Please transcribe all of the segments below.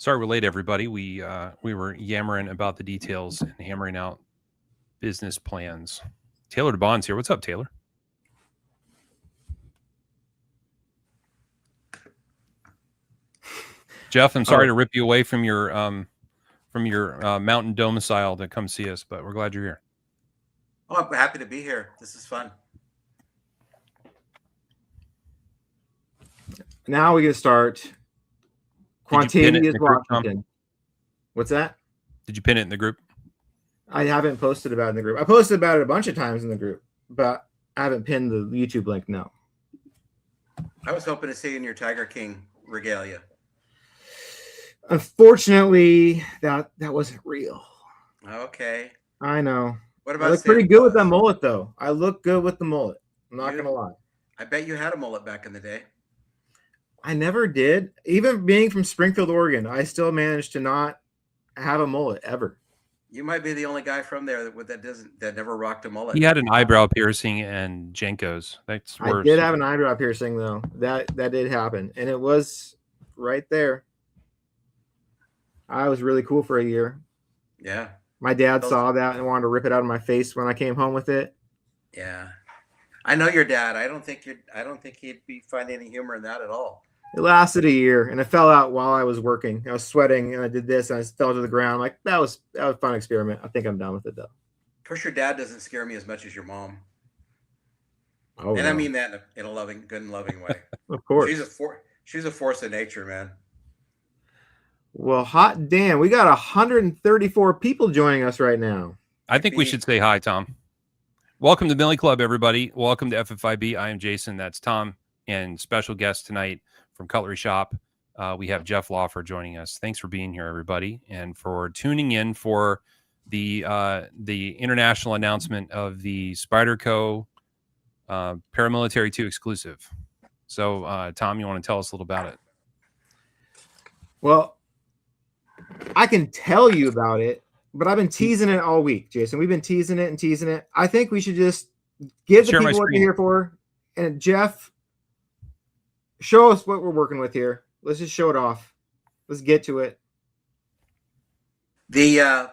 Sorry we're late, everybody. We were yammering about the details and hammering out business plans. Taylor DeBond's here. What's up, Taylor? Jeff, I'm sorry to rip you away from your mountain domicile to come see us, but we're glad you're here. Oh, I'm happy to be here. This is fun. Now we get to start. Quantavious Washington. What's that? Did you pin it in the group? I haven't posted about it in the group. I posted about it a bunch of times in the group, but I haven't pinned the YouTube link. No. I was hoping to see you in your Tiger King regalia. Unfortunately, that wasn't real. Okay. I know. What about? I look pretty good with that mullet, though. I look good with the mullet. I'm not gonna lie. I bet you had a mullet back in the day. I never did. Even being from Springfield, Oregon, I still managed to not have a mullet ever. You might be the only guy from there that never rocked a mullet. He had an eyebrow piercing and Jenkos. That's worse. I did have an eyebrow piercing though. That did happen, and it was right there. I was really cool for a year. Yeah. My dad saw that and wanted to rip it out of my face when I came home with it. Yeah. I know your dad. I don't think he'd be finding any humor in that at all. It lasted a year, and it fell out while I was working. I was sweating, and I did this, and I fell to the ground. I'm like, that was a fun experiment. I think I'm done with it, though. Of course, your dad doesn't scare me as much as your mom. Oh, and no. I mean that in a good and loving way. Of course. She's a force of nature, man. Well, hot damn. We got 134 people joining us right now. I think we should say hi, Tom. Welcome to Millie Club, everybody. Welcome to FFIB. I am Jason. That's Tom. And special guest tonight from Cutlery Shoppe, we have Jeff Loffer joining us. Thanks for being here, everybody, and for tuning in for the international announcement of the Spyderco Paramilitary 2 exclusive. So, Tom, you want to tell us a little about it? Well, I can tell you about it, but I've been teasing it all week, Jason. We've been teasing it and teasing it. I think we should just give the people what they're here for. And Jeff, show us what we're working with here. Let's just show it off. Let's get to it. The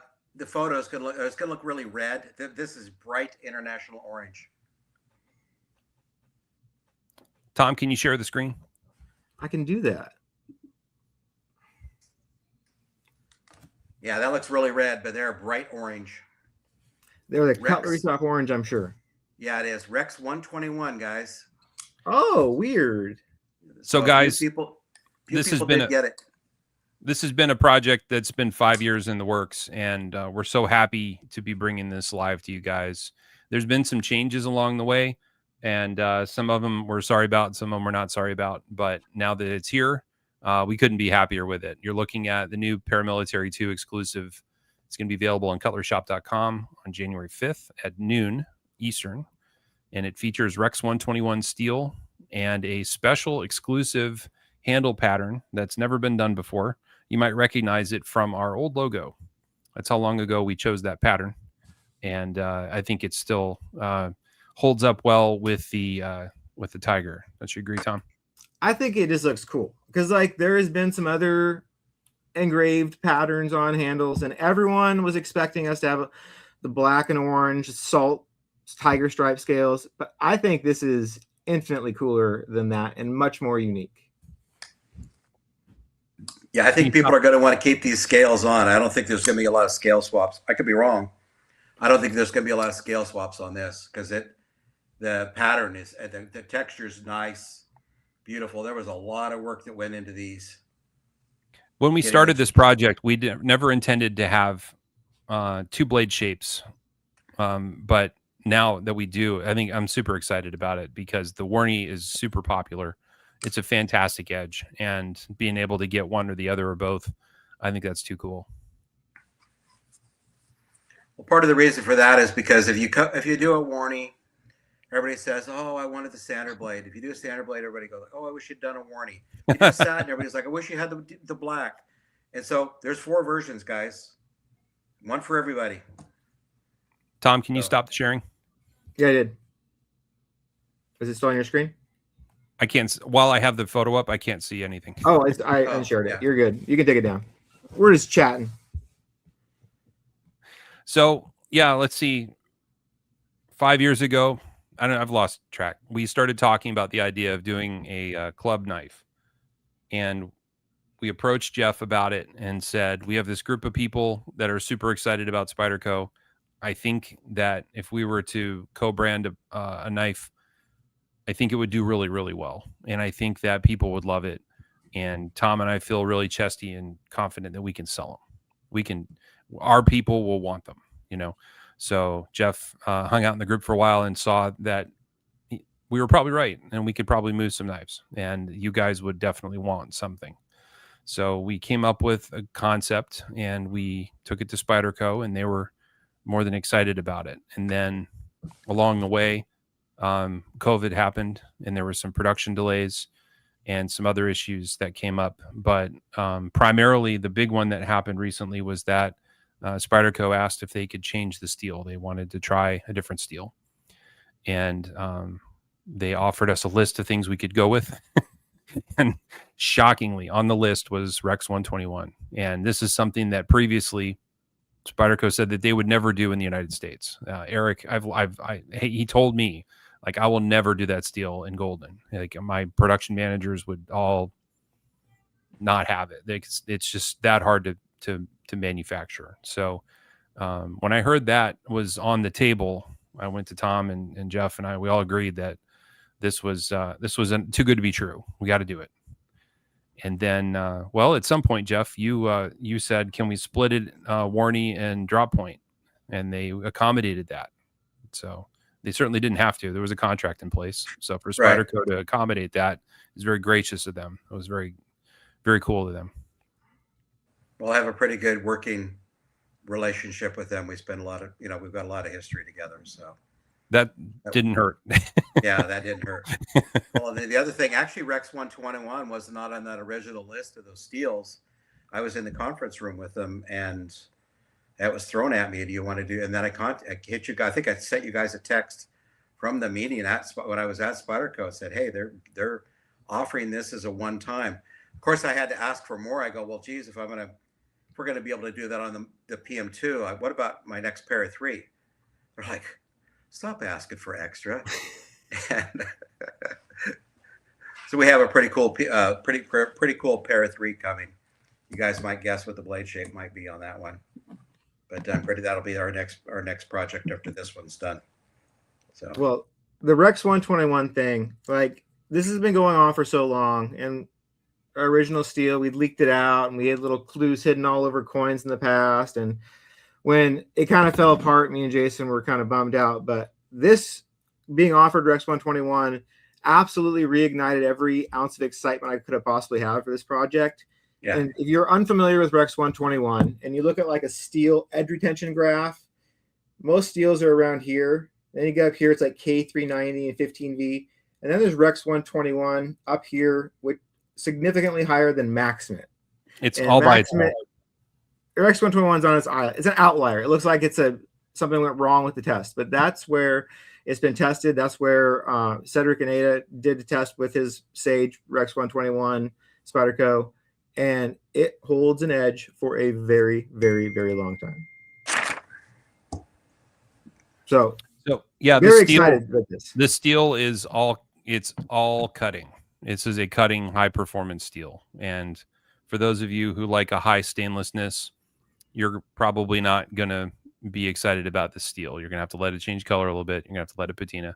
photo is gonna look really red. This is bright international orange. Tom, can you share the screen? I can do that. Yeah, that looks really red, but they're bright orange. They're the Cutlery Shoppe orange, I'm sure. Yeah, it is. Rex 121, guys. Oh, weird. So guys, this has been a project that's been 5 years in the works, and we're so happy to be bringing this live to you guys. There's been some changes along the way, and some of them we're sorry about, some of them we're not sorry about. But now that it's here, we couldn't be happier with it. You're looking at the new Paramilitary 2 exclusive. It's going to be available on cutleryshoppe.com on January 5th at noon Eastern, and it features Rex 121 steel and a special exclusive handle pattern that's never been done before. You might recognize it from our old logo. That's how long ago we chose that pattern. And I think it still holds up well with the Tiger. Don't you agree, Tom? I think it just looks cool because like there has been some other engraved patterns on handles, and everyone was expecting us to have the black and orange salt tiger stripe scales. But I think this is infinitely cooler than that and much more unique. Yeah, I think people are going to want to keep these scales on. I don't think there's going to be a lot of scale swaps. I could be wrong. I don't think there's going to be a lot of scale swaps on this because the pattern is the texture is nice, beautiful. There was a lot of work that went into these. When we started this project, we never intended to have 2 blade shapes, but now that we do, I think I'm super excited about it because the Warney is super popular. It's a fantastic edge, and being able to get one or the other or both, I think that's too cool. Well, part of the reason for that is because if you do a Warney, everybody says, "Oh, I wanted the standard blade." If you do a standard blade, everybody goes, "Oh, I wish you'd done a Warney." If you do satin, everybody's like, "I wish you had the black." And so there's 4 versions, guys. One for everybody. Tom, can you stop the sharing? Yeah, I did. Is it still on your screen? I can't. While I have the photo up, I can't see anything. Oh, I unshared it. You're good. You can take it down. We're just chatting. So yeah, let's see. 5 years ago, I've lost track. We started talking about the idea of doing a club knife, and we approached Jeff about it and said, we have this group of people that are super excited about Spyderco. I think that if we were to co-brand a knife, I think it would do really, really well. And I think that people would love it. And Tom and I feel really chesty and confident that we can sell them. Our people will want them, you know? So Jeff hung out in the group for a while and saw that we were probably right. And we could probably move some knives, and you guys would definitely want something. So we came up with a concept and we took it to Spyderco, and they were more than excited about it. And then along the way, COVID happened, and there were some production delays and some other issues that came up. But primarily the big one that happened recently was that Spyderco asked if they could change the steel. They wanted to try a different steel. And they offered us a list of things we could go with. And shockingly, on the list was Rex 121. And this is something that previously Spyderco said that they would never do in the United States. Eric, he told me, like, I will never do that steel in Golden. Like, my production managers would all not have it. It's just that hard to to manufacture. So when I heard that was on the table, I went to Tom and Jeff and we all agreed that this was too good to be true. We got to do it. And then, well, at some point, Jeff, you said, can we split it, Warney and Drop Point? And they accommodated that. So they certainly didn't have to. There was a contract in place. So for Spyderco to accommodate that is very gracious of them. It was very, very cool of them. We'll have a pretty good working relationship with them. We spend a lot of, we've got a lot of history together. So that didn't hurt. Yeah, that didn't hurt. Well, the other thing, actually, Rex 121 was not on that original list of those steels. I was in the conference room with them, and that was thrown at me. Do you want to do? And then I hit you guys. I think I sent you guys a text from the meeting when I was at Spyderco. It said, "Hey, they're offering this as a one-time." Of course, I had to ask for more. I go, "Well, geez, if we're going to be able to do that on the PM2, what about my next pair of 3?" They're like, "Stop asking for extra." And so we have a pretty cool pair of 3 coming. You guys might guess what the blade shape might be on that one, but that'll be our next project after this one's done. So, well, the Rex 121 thing, like, this has been going on for so long, and our original steel, we leaked it out, and we had little clues hidden all over coins in the past. And when it kind of fell apart, me and Jason were kind of bummed out. But this being offered Rex 121 absolutely reignited every ounce of excitement I could have possibly had for this project. Yeah. And if you're unfamiliar with Rex 121 and you look at like a steel edge retention graph, most steels are around here. Then you get up here, it's like K390 and 15V. And then there's Rex 121 up here, which significantly higher than Maximate. It's all by itself. Rex 121 is on its island. It's an outlier. It looks like something went wrong with the test, but that's where it's been tested. That's where Cedric and Ada did the test with his Sage Rex 121 Spyderco, and it holds an edge for a very, very, very long time. So yeah, very excited with this. The steel is all cutting. This is a cutting high performance steel, and for those of you who like a high stainlessness, you're probably not gonna be excited about the steel. You're gonna have to let it change color a little bit. You're gonna have to let it patina.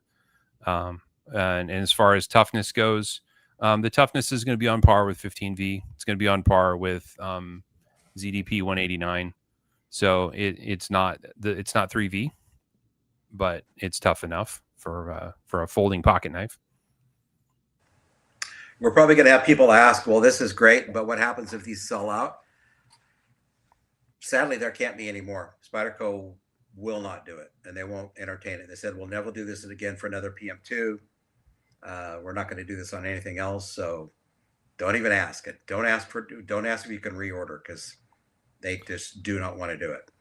And as far as toughness goes, the toughness is going to be on par with 15V. It's going to be on par with ZDP 189. So it's not 3V, but it's tough enough for a folding pocket knife. We're probably going to have people ask, well, this is great, but what happens if these sell out? Sadly, there can't be any more. Spyderco will not do it, and they won't entertain it. They said, we'll never do this again for another PM2. We're not going to do this on anything else, so don't even ask it. Don't ask if you can reorder, because they just do not want to do it.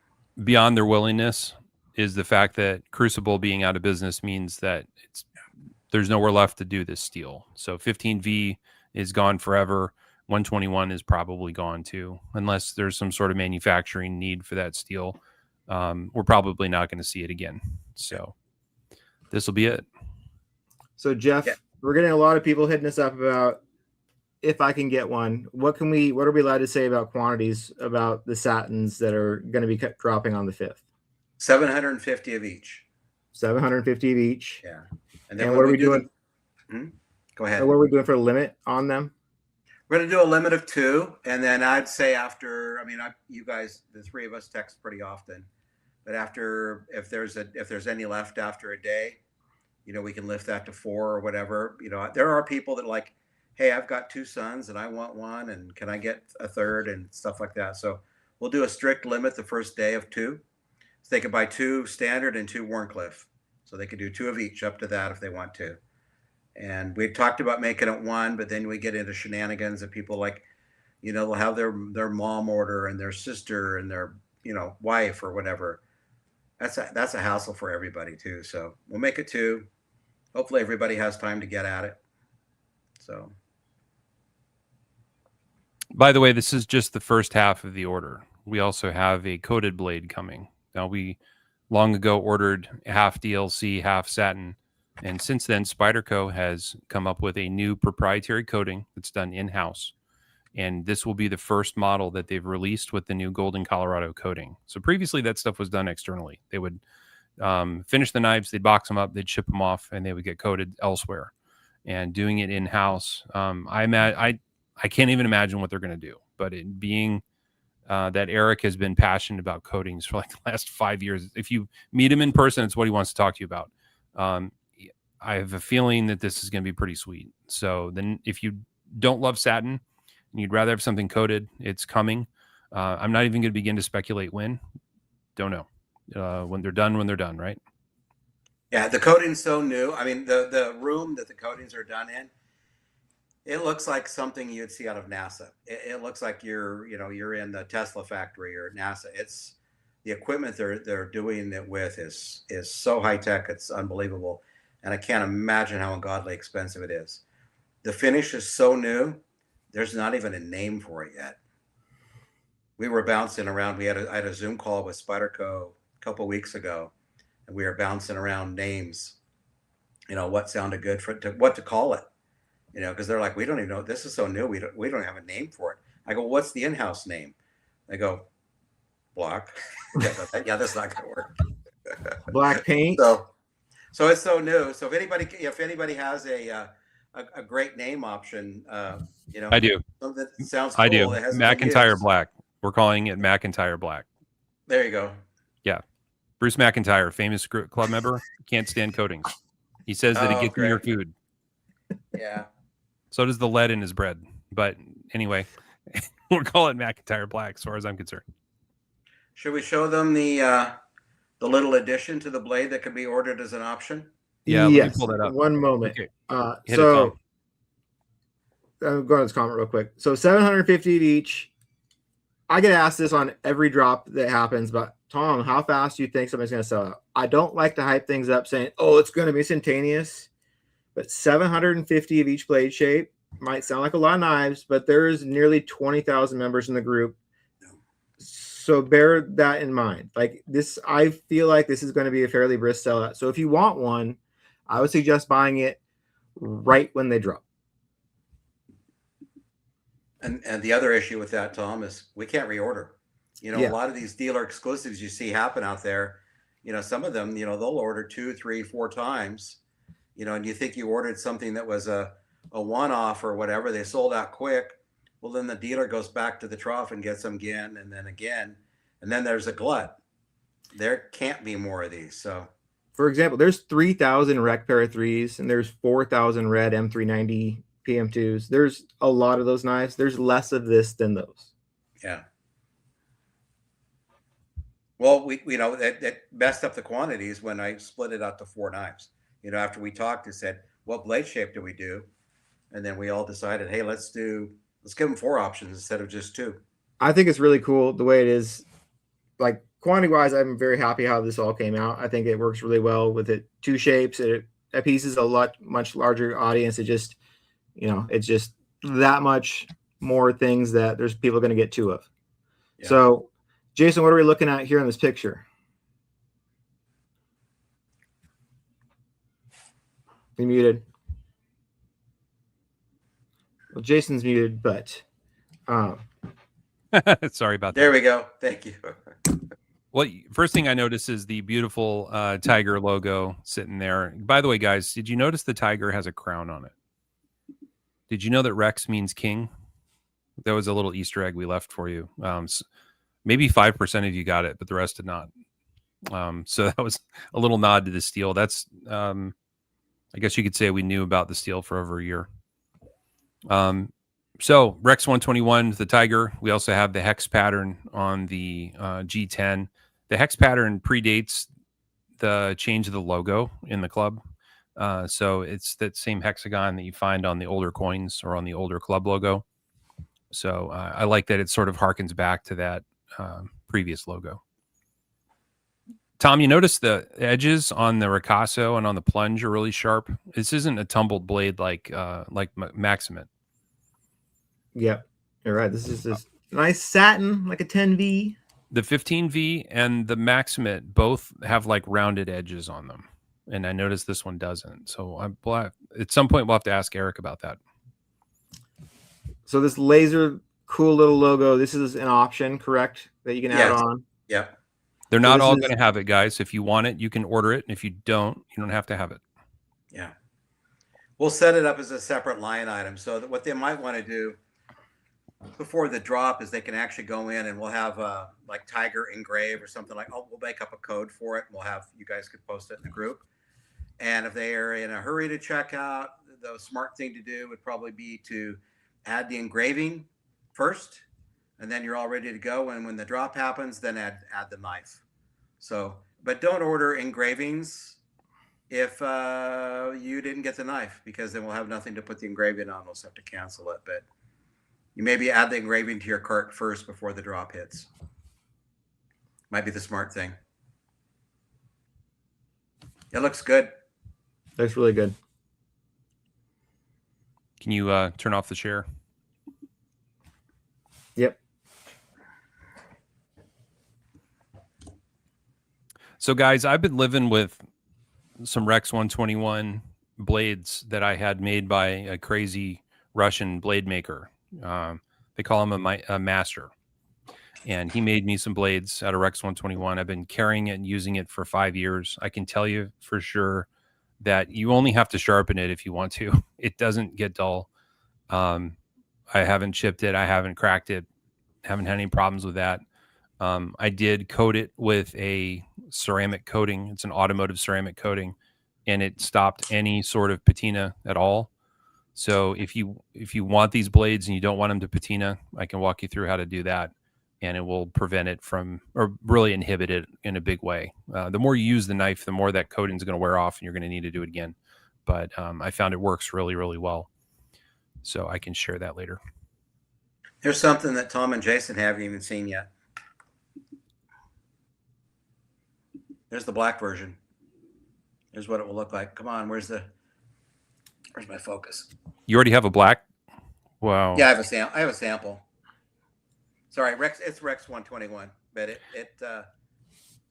Beyond their willingness is the fact that Crucible being out of business means that there's nowhere left to do this steel. So 15V is gone forever. 121 is probably gone too, unless there's some sort of manufacturing need for that steel. We're probably not going to see it again. So this will be it. So Jeff, we're getting a lot of people hitting us up about if I can get one. What are we allowed to say about quantities about the satins that are going to be dropping on the 5th? 750 of each. 750 of each. Yeah. And then what are we doing? Go ahead. And what are we doing for a limit on them? We're going to do a limit of 2. And then I'd say after, you guys, the 3 of us text pretty often, but after, if there's any left after a day, we can lift that to 4 or whatever. There are people that like, hey, I've got 2 sons and I want one, and can I get a third and stuff like that. So we'll do a strict limit the first day of 2. So they can buy 2 standard and 2 Warncliffe. So they could do 2 of each up to that if they want to. And we talked about making it 1, but then we get into shenanigans of people like, they'll have their mom order and their sister and their, wife or whatever. That's a hassle for everybody too. So we'll make it 2. Hopefully everybody has time to get at it. So. By the way, this is just the first half of the order. We also have a coated blade coming. Now, we long ago ordered half DLC, half satin. And since then, Spyderco has come up with a new proprietary coating that's done in-house. And this will be the first model that they've released with the new Golden Colorado coating. So previously, that stuff was done externally. They would finish the knives, they'd box them up, they'd ship them off, and they would get coated elsewhere. And doing it in-house, I can't even imagine what they're going to do. But it being that Eric has been passionate about coatings for like the last 5 years. If you meet him in person, it's what he wants to talk to you about. I have a feeling that this is going to be pretty sweet. So then if you don't love satin and you'd rather have something coated, it's coming. I'm not even going to begin to speculate when. Don't know. When they're done, right? Yeah, the coating's so new. The room that the coatings are done in, it looks like something you'd see out of NASA. It looks like you're in the Tesla factory or NASA. It's the equipment they're doing it with is so high tech. It's unbelievable. And I can't imagine how ungodly expensive it is. The finish is so new. There's not even a name for it yet. We were bouncing around. I had a Zoom call with Spyderco a couple of weeks ago, and we were bouncing around names, what sounded good what to call it, because they're like, we don't even know. This is so new. We don't have a name for it. I go, what's the in-house name? They go, Block. Yeah, that's not going to work. Black paint. So it's so new. So if anybody has a great name option, I do. Something that sounds cool. I do. That has McIntyre Black. We're calling it McIntyre Black. There you go. Yeah. Bruce McIntyre, famous club member, can't stand coatings. He says that it gets in your food. Yeah. So does the lead in his bread. But anyway, we'll call it McIntyre Black as far as I'm concerned. Should we show them the little addition to the blade that can be ordered as an option? Yeah, yes. Let me pull that up. One moment. Okay. So I'm going to this comment real quick. So 750 of each. I get asked this on every drop that happens, but Tom, how fast do you think somebody's going to sell out? I don't like to hype things up saying, oh, it's going to be instantaneous, but 750 of each blade shape might sound like a lot of knives, but there's nearly 20,000 members in the group. So bear that in mind. Like this, I feel like this is going to be a fairly brisk sellout. So if you want one, I would suggest buying it right when they drop. And the other issue with that, Tom, is we can't reorder. A lot of these dealer exclusives you see happen out there, some of them, they'll order 2, 3, 4 times, and you think you ordered something that was a one-off or whatever, they sold out quick. Well, then the dealer goes back to the trough and gets them again, and then there's a glut. There can't be more of these. So, for example, there's 3,000 rec pair of 3s, and there's 4,000 red M390 PM2s. There's a lot of those knives. There's less of this than those. Yeah. Well, that messed up the quantities when I split it out to 4 knives. After we talked, I said, what blade shape do we do? And then we all decided, hey, let's give them 4 options instead of just 2. I think it's really cool the way it is. Like quantity wise, I'm very happy how this all came out. I think it works really well with it. 2 shapes. It appeases a much larger audience. It just, it's just that much more things that there's people going to get two of. Yeah. So, Jason, what are we looking at here in this picture? You muted. Well, Jason's muted, but sorry about There that. we go. Thank you. Well, first thing I noticed is the beautiful tiger logo sitting there. By the way, guys, did you notice the tiger has a crown on it? Did you know that Rex means king? That was a little Easter egg we left for you. Maybe 5% of you got it, but the rest did not. So that was a little nod to the steel. That's, I guess you could say we knew about the steel for over a year. So Rex 121, the tiger. We also have the hex pattern on the G10. The hex pattern predates the change of the logo in the club. So it's that same hexagon that you find on the older coins or on the older club logo. So I like that it sort of harkens back to that previous logo. Tom, you notice the edges on the Ricasso and on the plunge are really sharp. This isn't a tumbled blade like Maximate. Yep, you're right. This is this nice satin, like a 10V. The 15V and the Maximate both have like rounded edges on them. And I noticed this one doesn't. So at some point, we'll have to ask Eric about that. So this laser cool little logo, this is an option, correct? That you can add on? Yep. They're not all going to have it, guys. If you want it, you can order it. And if you don't have to have it. Yeah. We'll set it up as a separate line item. So that what they might want to do before the drop is they can actually go in and we'll have like Tiger engrave or something like, we'll make up a code for it. And we'll have, you guys could post it in the group. And if they are in a hurry to check out, the smart thing to do would probably be to add the engraving first, and then you're all ready to go. And when the drop happens, then add the knife. So, but don't order engravings if you didn't get the knife, because then we'll have nothing to put the engraving on. We'll just have to cancel it. But you maybe add the engraving to your cart first before the drop hits. Might be the smart thing. It looks good. Looks really good. Can you turn off the share? Yep. So, guys, I've been living with some Rex 121 blades that I had made by a crazy Russian blade maker. They call him a master. And he made me some blades out of Rex 121. I've been carrying it and using it for 5 years. I can tell you for sure that you only have to sharpen it if you want to. It doesn't get dull. I haven't chipped it. I haven't cracked it. Haven't had any problems with that. I did coat it with a ceramic coating. It's an automotive ceramic coating, and it stopped any sort of patina at all. So if you want these blades and you don't want them to patina, I can walk you through how to do that, and it will prevent it from, or really inhibit it in a big way. The more you use the knife, the more that coating is going to wear off, and you're going to need to do it again. But I found it works really, really well. So I can share that later. There's something that Tom and Jason haven't even seen yet. There's the black version. Here's what it will look like. Come on, where's my focus? You already have a black? Wow. Yeah, I have a sample. Sorry, it's Rex 121, but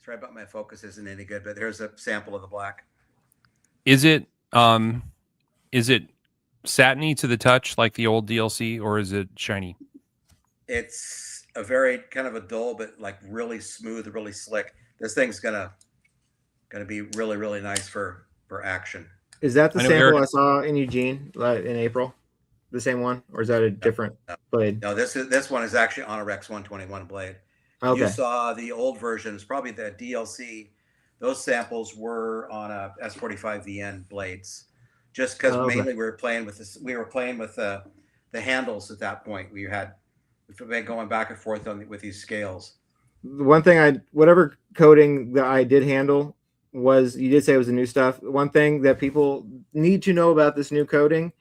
sorry about my focus isn't any good, but there's a sample of the black. Is it satiny to the touch like the old DLC, or is it shiny? It's a very kind of a dull, but like really smooth, really slick. This thing's gonna be really, really nice for action. Is that the sample I saw in Eugene in April? The same one, or is that a different blade? No, this one is actually on a Rex 121 blade. Okay. You saw the old versions, probably the DLC. Those samples were on a S45VN blades, just because mainly we were playing with this. We were playing with the handles at that point. We've been going back and forth with these scales. The one thing whatever coating that I did handle was, you did say it was the new stuff. One thing that people need to know about this new coating,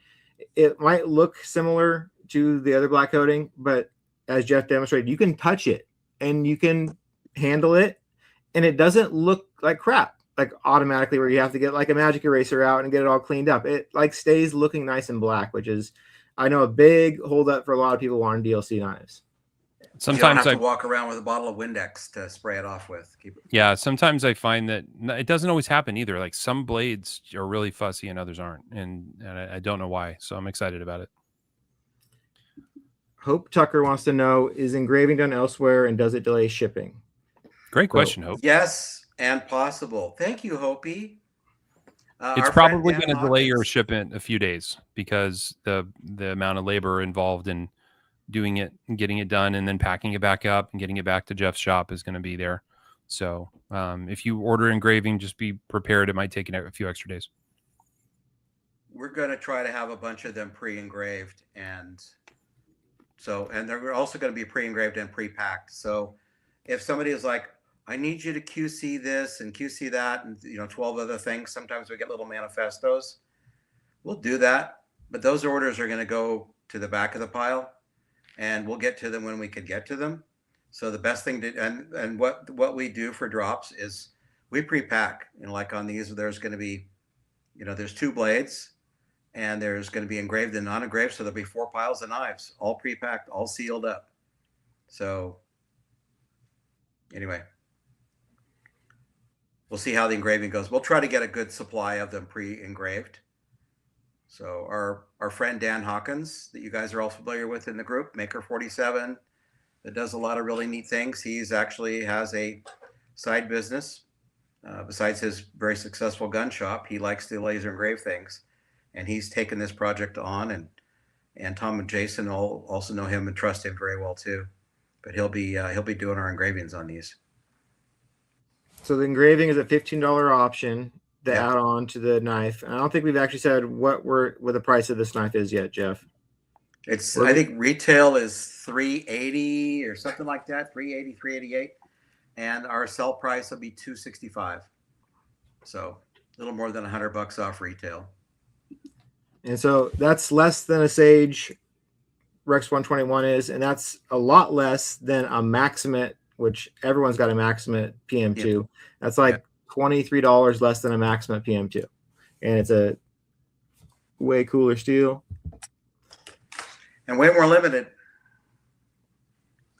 it might look similar to the other black coating, but as Jeff demonstrated, you can touch it and you can handle it, and it doesn't look like crap, like automatically where you have to get like a magic eraser out and get it all cleaned up. It like stays looking nice and black, which is I know a big holdup for a lot of people wanting DLC knives. You don't Sometimes have to walk around with a bottle of Windex to spray it off with. Keep it. Yeah, sometimes I find that it doesn't always happen either. Like some blades are really fussy and others aren't, and I don't know why. So I'm excited about it. Hope Tucker wants to know, is engraving done elsewhere and does it delay shipping? Great question, Hope. Yes, and possible. Thank you, Hopi. It's probably going to delay your shipment a few days because the amount of labor involved in doing it and getting it done and then packing it back up and getting it back to Jeff's shop is going to be there. So if you order engraving, just be prepared. It might take a few extra days. We're going to try to have a bunch of them pre-engraved, and they're also going to be pre-engraved and pre-packed. So if somebody is like, I need you to QC this and QC that, and 12 other things. Sometimes we get little manifestos. We'll do that, but those orders are going to go to the back of the pile, and we'll get to them when we can get to them. So the best thing to and what we do for drops is we pre-pack. Like on these, there's going to be, there's 2 blades, and there's going to be engraved and non-engraved. So there'll be 4 piles of knives, all pre-packed, all sealed up. So anyway. We'll see how the engraving goes. We'll try to get a good supply of them pre-engraved. So our friend Dan Hawkins, that you guys are all familiar with in the group, Maker 47, that does a lot of really neat things. He's actually has a side business. Besides his very successful gun shop, he likes to laser engrave things. And he's taken this project on, and Tom and Jason all also know him and trust him very well too. But he'll be doing our engravings on these. So the engraving is a $15 option to add on to the knife. And I don't think we've actually said what the price of this knife is yet, Jeff. I think retail is $380 or something like that, $380, $388, and our sell price will be $265. So a little more than $100 off retail. And so that's less than a Sage Rex 121 is, and that's a lot less than a Maximate, which everyone's got a Maximate PM2. Yep. That's like $23 less than a Maximate PM2. And it's a way cooler steel. And way more limited.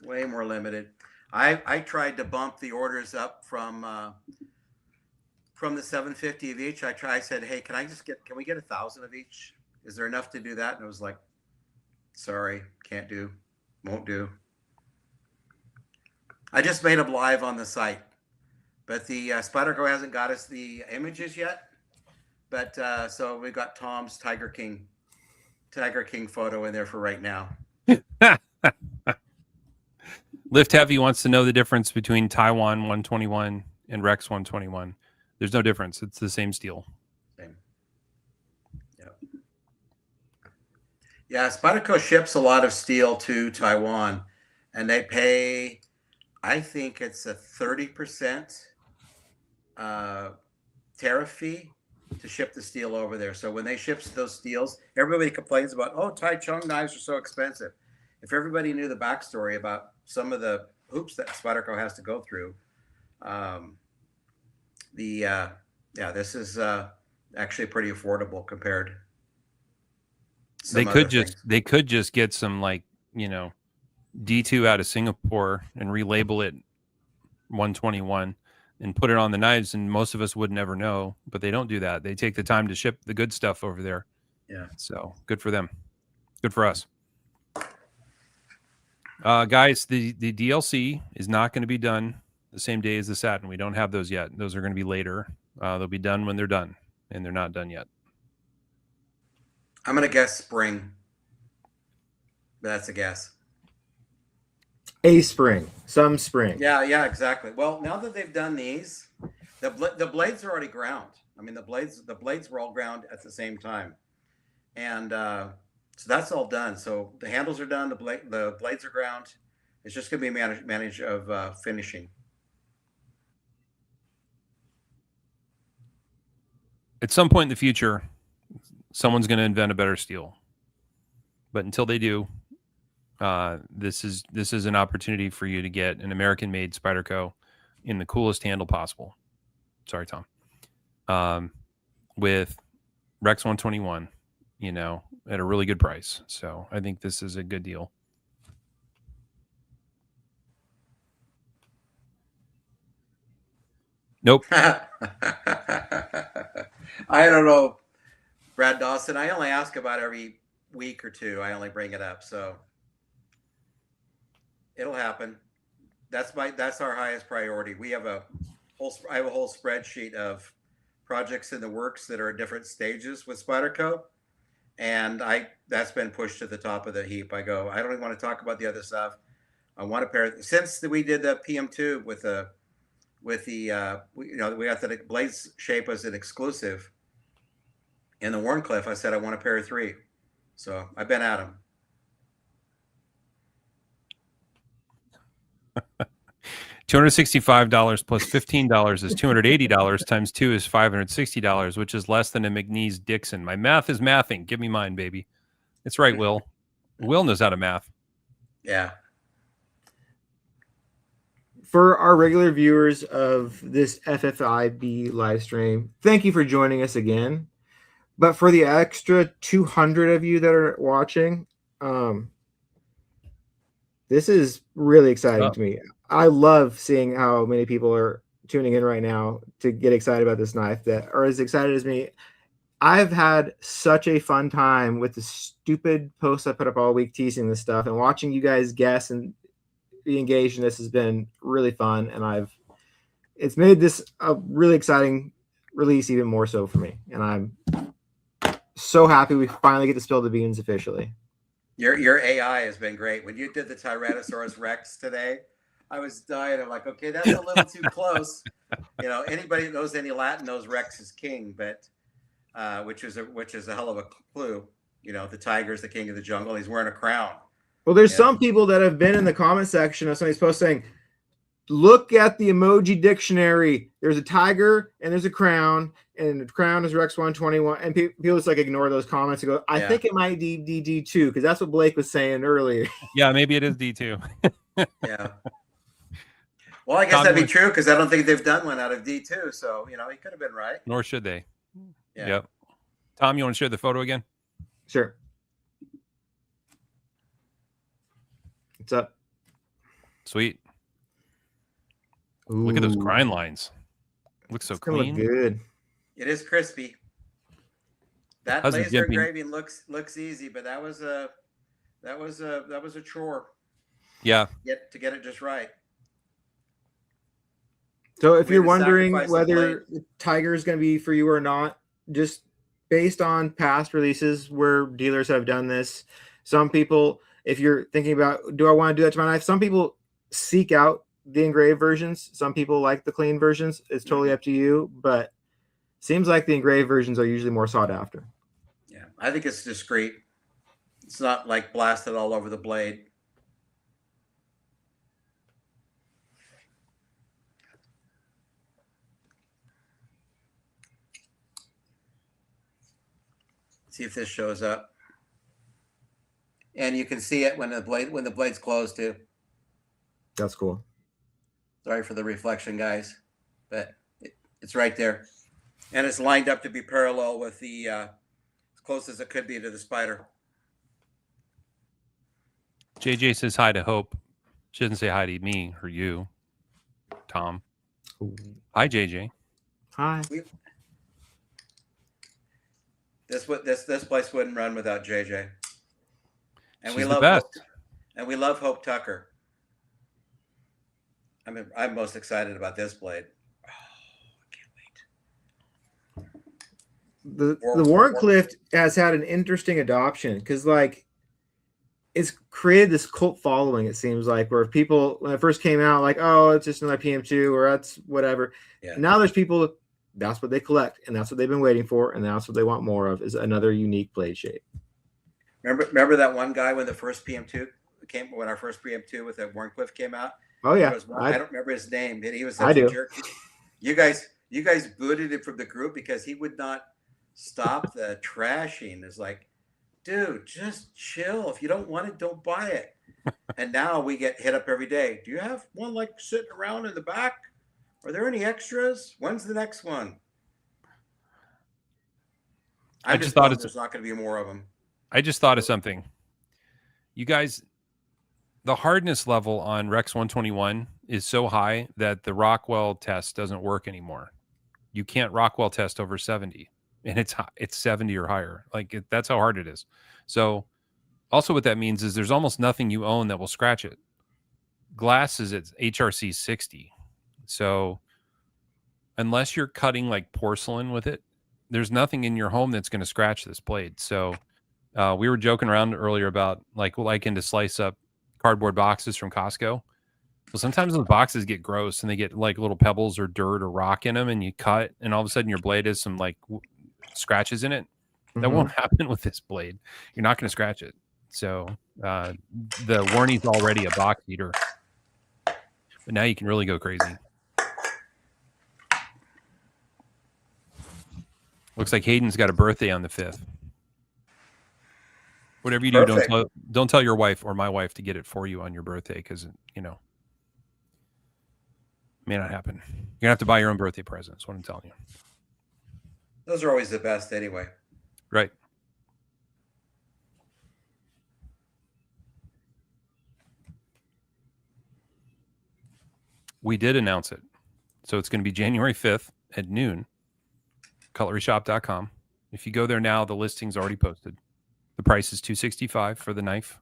Way more limited. I tried to bump the orders up from the 750 of each. I said, hey, can we get 1,000 of each? Is there enough to do that? And it was like, sorry, can't do, won't do. I just made them live on the site, but the Spyderco hasn't got us the images yet. But so we got Tom's Tiger King photo in there for right now. Lift Heavy wants to know the difference between Taiwan 121 and Rex 121. There's no difference. It's the same steel. Same. Yeah, Spyderco ships a lot of steel to Taiwan, and they pay, I think it's a 30% tariff fee to ship the steel over there. So when they ship those steels, everybody complains about, oh, Tai Chung knives are so expensive. If everybody knew the backstory about some of the hoops that Spyderco has to go through, this is actually pretty affordable compared. They could just get some, like, D2 out of Singapore and relabel it 121 and put it on the knives, and most of us would never know, but they don't do that. They take the time to ship the good stuff over there. Yeah. So good for them. Good for us. Guys, the DLC is not going to be done the same day as the Satin. We don't have those yet. Those are going to be later. They'll be done when they're done, and they're not done yet. I'm going to guess spring. That's a guess. A spring, some spring. Yeah, exactly. Well, now that they've done these, the blades are already ground. I mean, the blades were all ground at the same time, and so that's all done. So the handles are done. The blades are ground. It's just going to be managed of finishing. At some point in the future, someone's going to invent a better steel, but until they do, this is an opportunity for you to get an American-made Spyderco in the coolest handle possible. Sorry, Tom. With Rex 121, at a really good price. So I think this is a good deal. Nope. I don't know, Brad Dawson. I only ask about every week or two. I only bring it up, so it'll happen. That's our highest priority. I have a whole spreadsheet of projects in the works that are at different stages with Spyderco, and that's been pushed to the top of the heap. I don't even want to talk about the other stuff. I want a pair. Since we did the PM2 with the we got the blades shape as an exclusive in the Warncliffe, I said I want a pair of 3. So I've been at them. $265 plus $15 is $280 times 2 is $560, which is less than a McNeese Dixon. My math is mathing. Give me mine, baby. It's right, Will. Will knows how to math. Yeah. For our regular viewers of this FFIB live stream, thank you for joining us again. But for the extra 200 of you that are watching, this is really exciting to me. I love seeing how many people are tuning in right now to get excited about this knife that are as excited as me. I've had such a fun time with the stupid posts I put up all week teasing this stuff, and watching you guys guess and be engaged in this has been really fun, and it's made this a really exciting release even more so for me, and I'm so happy we finally get to spill the beans officially. Your AI has been great. When you did the Tyrannosaurus Rex today, I was dying. I'm like, okay, that's a little too close. Anybody that knows any Latin knows Rex is king, but which is a hell of a clue. The tiger's the king of the jungle. He's wearing a crown. Well, there's some people that have been in the comment section of somebody's post saying, look at the emoji dictionary. There's a tiger and there's a crown, and the crown is Rex 121. And people just ignore those comments and go, I think it might be D2, because that's what Blake was saying earlier. Yeah, maybe it is D2. Yeah. Well, I guess that'd be true, because I don't think they've done one out of D2. So, he could have been right. Nor should they. Yeah. Yep. Tom, you want to share the photo again? Sure. What's up? Sweet. Ooh. Look at those grind lines. Looks so clean. Look good. It is crispy. That laser engraving looks easy, but that was a chore. Yeah. To get it just right. So if you're wondering whether the Tiger is going to be for you or not, just based on past releases where dealers have done this, some people, if you're thinking about, do I want to do that to my knife? Some people seek out the engraved versions. Some people like the clean versions. It's totally up to you, but seems like the engraved versions are usually more sought after. Yeah, I think it's discreet. It's not like blasted all over the blade. See if this shows up. And you can see it when the blade's closed too. That's cool. Sorry for the reflection, guys, but it's right there. And it's lined up to be parallel with the as close as it could be to the Spyder. JJ says hi to Hope. She doesn't say hi to me or you, Tom. Ooh. Hi, JJ. Hi. This place wouldn't run without JJ. And She's we love the best. And we love Hope Tucker. I'm most excited about this blade. Oh, I can't wait. The Warncliffe has had an interesting adoption, because it's created this cult following, it seems like, where people, when it first came out, like, oh, it's just another PM2 or that's whatever. Yeah. Now there's people, that's what they collect, and that's what they've been waiting for, and that's what they want more of, is another unique blade shape. Remember that one guy when the first PM2 came, when our first PM2 with that Warncliffe came out? Oh yeah, I don't remember his name, but he was such a jerk. You guys booted him from the group because he would not stop the trashing. It's like, dude, just chill. If you don't want it, don't buy it. And now we get hit up every day. Do you have one sitting around in the back? Are there any extras? When's the next one? I just thought there's not going to be more of them. I just thought of something. You guys, the hardness level on Rex 121 is so high that the Rockwell test doesn't work anymore. You can't Rockwell test over 70, and it's 70 or higher. Like that's how hard it is. So also what that means is there's almost nothing you own that will scratch it. Glass is at HRC 60. So unless you're cutting like porcelain with it, there's nothing in your home that's going to scratch this blade. So we were joking around earlier about like liking to slice up cardboard boxes from Costco. Well, sometimes those boxes get gross and they get like little pebbles or dirt or rock in them, and you cut, and all of a sudden your blade has some like scratches in it. That won't happen with this blade. You're not going to scratch it. So the warning's already a box eater, but now you can really go crazy. Looks like Hayden's got a birthday on the 5th. Whatever you do, don't tell your wife or my wife to get it for you on your birthday, because you know it may not happen. You're gonna have to buy your own birthday present. That's what I'm telling you. Those are always the best, anyway. Right. We did announce it, so it's going to be January 5th at noon. Cutleryshoppe.com. If you go there now, the listing's already posted. The price is $265 for the knife.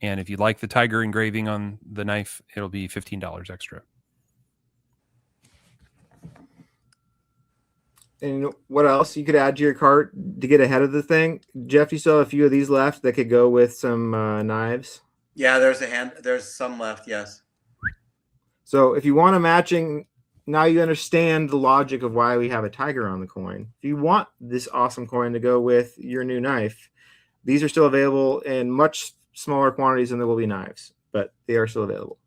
And if you like the tiger engraving on the knife, it'll be $15 extra. And what else you could add to your cart to get ahead of the thing? Jeff, you still have a few of these left that could go with some knives? Yeah, there's some left, yes. So if you want a matching, now you understand the logic of why we have a tiger on the coin. If you want this awesome coin to go with your new knife, these are still available in much smaller quantities than there will be knives, but they are still available.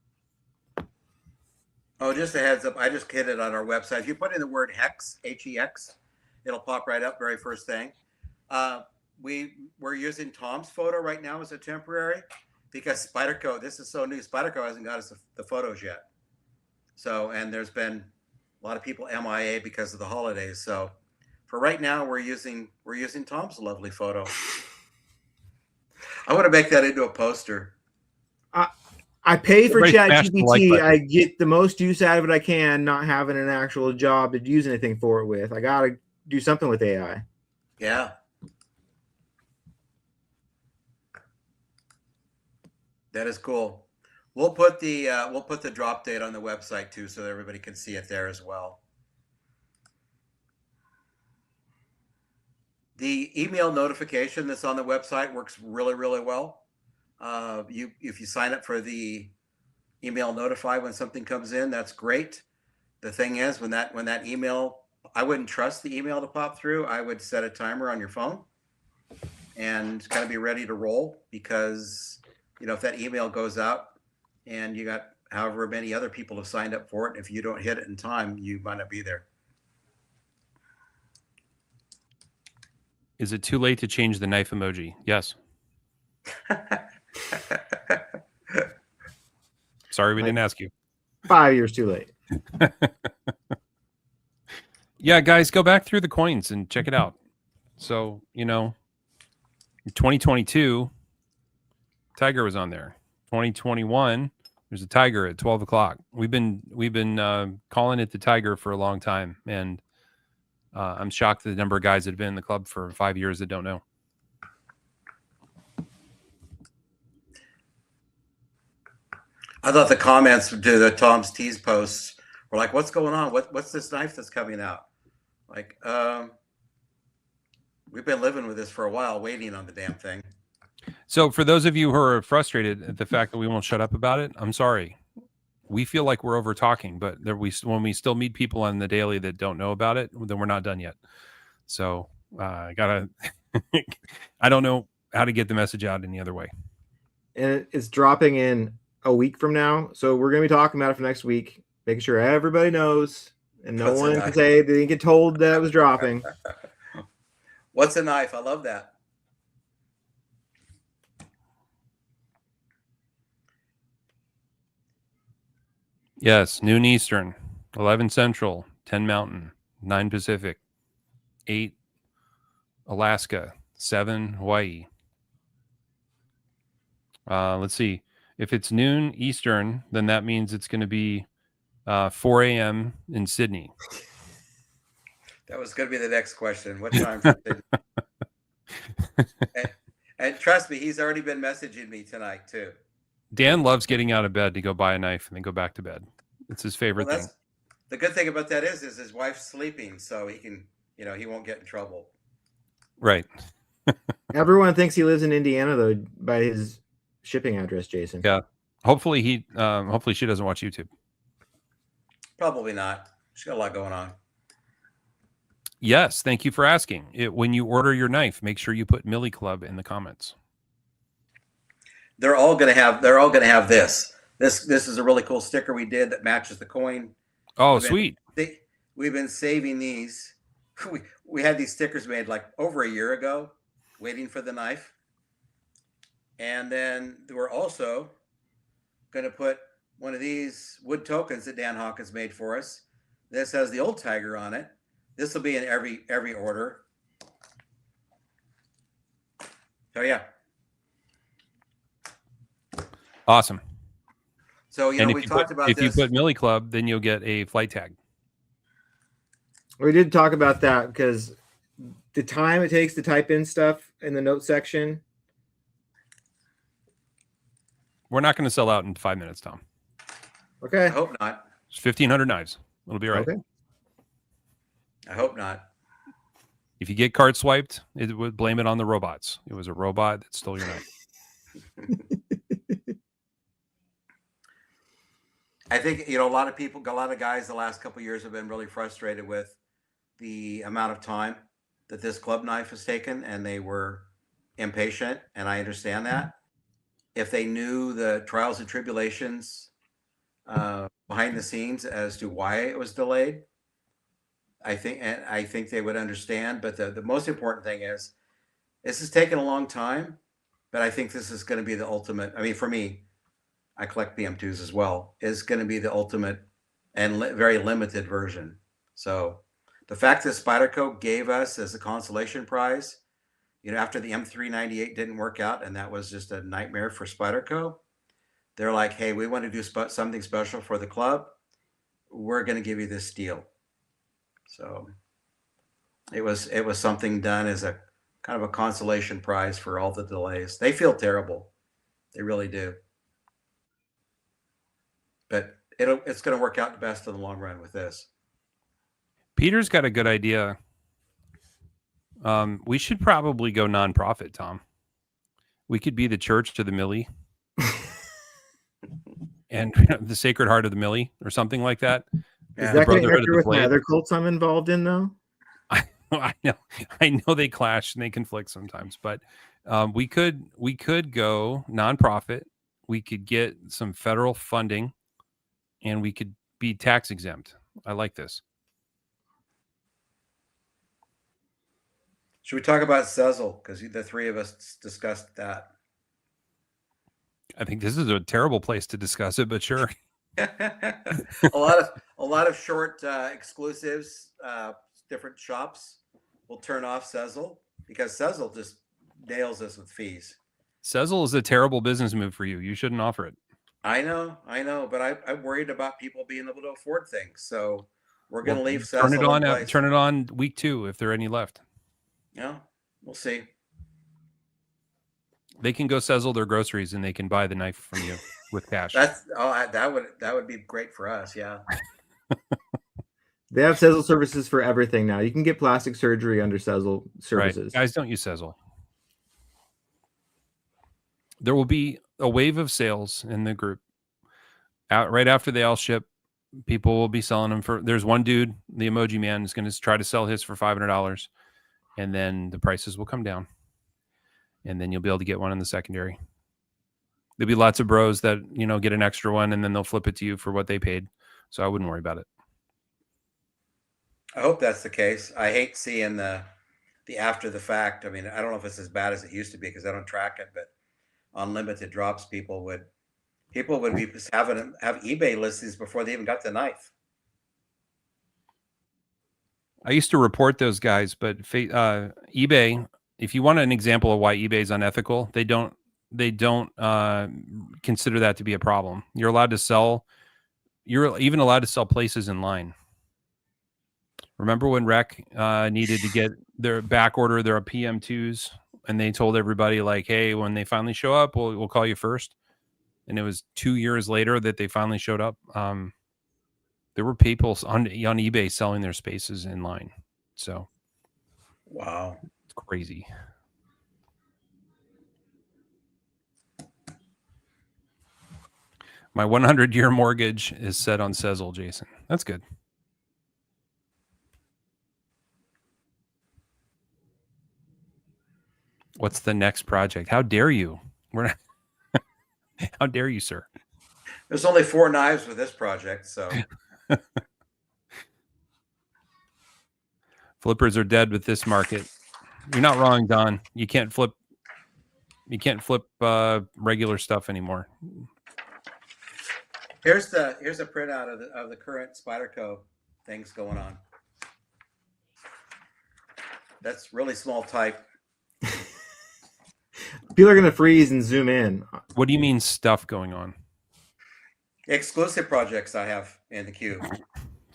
Oh, just a heads up, I just hit it on our website. If you put in the word hex, H-E-X, it'll pop right up, very first thing. We're using Tom's photo right now as a temporary because Spyderco, this is so new, Spyderco hasn't got us the photos yet. So, and there's been a lot of people MIA because of the holidays. So for right now, we're using Tom's lovely photo. I want to make that into a poster. I pay for ChatGPT. Like I get the most use out of it I can, not having an actual job to use anything for it with. I got to do something with AI. Yeah. That is cool. We'll put the drop date on the website too, so that everybody can see it there as well. The email notification that's on the website works really, really well. If you sign up for the email notify when something comes in, that's great. The thing is, when that email, I wouldn't trust the email to pop through. I would set a timer on your phone and kind of be ready to roll, because if that email goes out and you got however many other people have signed up for it, if you don't hit it in time, you might not be there. Is it too late to change the knife emoji? Yes. Sorry, we didn't ask you. 5 years too late. Yeah, guys, go back through the coins and check it out. So, in 2022, Tiger was on there. 2021, there's a Tiger at 12 o'clock. We've been calling it the Tiger for a long time, and I'm shocked at the number of guys that have been in the club for 5 years that don't know. I thought the comments to the Tom's Tees posts were like, "What's going on? What's this knife that's coming out?" Like, we've been living with this for a while, waiting on the damn thing. So for those of you who are frustrated at the fact that we won't shut up about it, I'm sorry. We feel like we're over talking, but when we still meet people on the daily that don't know about it, then we're not done yet. So I don't know how to get the message out any other way. And it's dropping in a week from now. So we're going to be talking about it for next week, making sure everybody knows and no one can say they didn't get told that it was dropping. What's a knife? I love that. Yes, noon Eastern, 11 Central, 10 Mountain, 9 Pacific, 8 Alaska, 7 Hawaii. Let's see. If it's noon Eastern, then that means it's going to be 4 a.m. in Sydney. That was going to be the next question. What time for Sydney? and trust me, he's already been messaging me tonight too. Dan loves getting out of bed to go buy a knife and then go back to bed. It's his favorite thing. The good thing about that is his wife's sleeping, so he can, he won't get in trouble. Right. Everyone thinks he lives in Indiana though by his shipping address, Jason. Yeah. Hopefully she doesn't watch YouTube. Probably not. She's got a lot going on. Yes, thank you for asking. When you order your knife, make sure you put Millie Club in the comments. They're all gonna have this. This is a really cool sticker we did that matches the coin. Oh, sweet. We've been saving these. We had these stickers made like over a year ago, waiting for the knife. And then we're also gonna put one of these wood tokens that Dan Hawkins made for us. This has the old tiger on it. This will be in every order. So yeah. Awesome. So we talked about if you put Millie Club, then you'll get a flight tag. We did talk about that because the time it takes to type in stuff in the note section. We're not going to sell out in 5 minutes, Tom. Okay. I hope not. It's 1,500 knives. It'll be all right. Okay. I hope not. If you get card swiped, it would blame it on the robots. It was a robot that stole your knife. I think, a lot of guys the last couple of years have been really frustrated with the amount of time that this club knife has taken, and they were impatient, and I understand that. If they knew the trials and tribulations behind the scenes as to why it was delayed, I think they would understand. But the most important thing is this has taken a long time, but I think this is going to be the ultimate. I mean, for me, I collect PM2s as well, is going to be the ultimate and very limited version. So the fact that Spyderco gave us as a consolation prize, after the M398 didn't work out, and that was just a nightmare for Spyderco, they're like, hey, we want to do something special for the club. We're going to give you this deal. So it was something done as a kind of a consolation prize for all the delays. They feel terrible. They really do. But it's going to work out the best in the long run with this. Peter's got a good idea. We should probably go nonprofit, Tom. We could be the church to the Millie. And the Sacred Heart of the Millie or something like that. Is that going to interfere with my other cults I'm involved in, though? I know they clash and they conflict sometimes, but we could go nonprofit. We could get some federal funding, and we could be tax exempt. I like this. Should we talk about Sezzle? Because the three of us discussed that. I think this is a terrible place to discuss it, but sure. a lot of short exclusives, different shops will turn off Sezzle because Sezzle just nails us with fees. Sezzle is a terrible business move for you. You shouldn't offer it. I know, but I'm worried about people being able to afford things. So we're going to leave Sezzle. Turn it on week 2 if there are any left. Yeah, we'll see. They can go Sezzle their groceries and they can buy the knife from you with cash. That would be great for us. Yeah. They have Sezzle services for everything now. You can get plastic surgery under Sezzle services. Right. Guys, don't use Sezzle. There will be a wave of sales in the group. Right after they all ship, people will be selling them for. There's one dude, the Emoji Man, is going to try to sell his for $500, and then the prices will come down. And then you'll be able to get one in the secondary. There'll be lots of bros that, get an extra one and then they'll flip it to you for what they paid. So I wouldn't worry about it. I hope that's the case. I hate seeing the after the fact. I mean, I don't know if it's as bad as it used to be because I don't track it, but on limited drops, people would be have eBay listings before they even got the knife. I used to report those guys, but eBay if you want an example of why eBay is unethical, they don't consider that to be a problem. You're allowed to sell. You're even allowed to sell places in line. Remember when Rec needed to get their back order their PM2s, and they told everybody like, "Hey, when they finally show up, we'll call you first." And it was 2 years later that they finally showed up. There were people on eBay selling their spaces in line. So, wow, it's crazy. My 100-year mortgage is set on Sezzle, Jason. That's good. What's the next project? How dare you? We're not. How dare you, sir? There's only 4 knives with this project, so. Flippers are dead with this market. You're not wrong, Don. You can't flip. You can't flip regular stuff anymore. Here's a printout of the current Spyderco things going on. That's really small type. People are gonna freeze and zoom in. What do you mean stuff going on? Exclusive projects I have in the queue.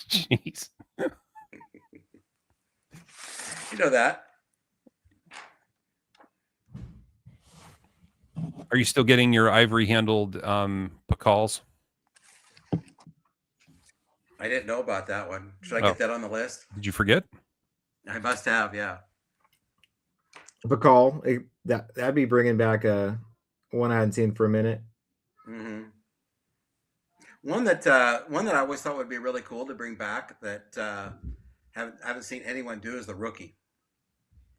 Jeez. You know that. Are you still getting your ivory handled pacals? I didn't know about that one. Should I get that on the list? Did you forget? I must have, yeah. Bacall, that'd be bringing back a one I hadn't seen for a minute. Mm-hmm. One that I always thought would be really cool to bring back that haven't seen anyone do is the Rookie.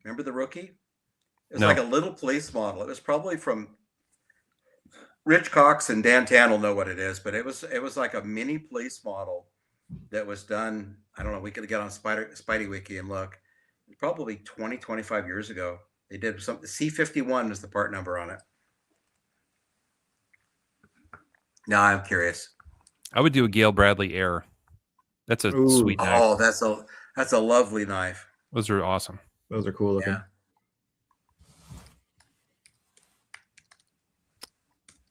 Remember the Rookie? It was like a little police model. It was probably from Rich Cox and Dan Tan will know what it is, but it was like a mini police model that was done. I don't know. We could get on Spidey Wiki and look. Probably 20, 25 years ago. They did something. C51 is the part number on it. Now I'm curious. I would do a Gail Bradley Air. That's a sweet knife. Oh, that's a lovely knife. Those are awesome. Those are cool looking. Yeah.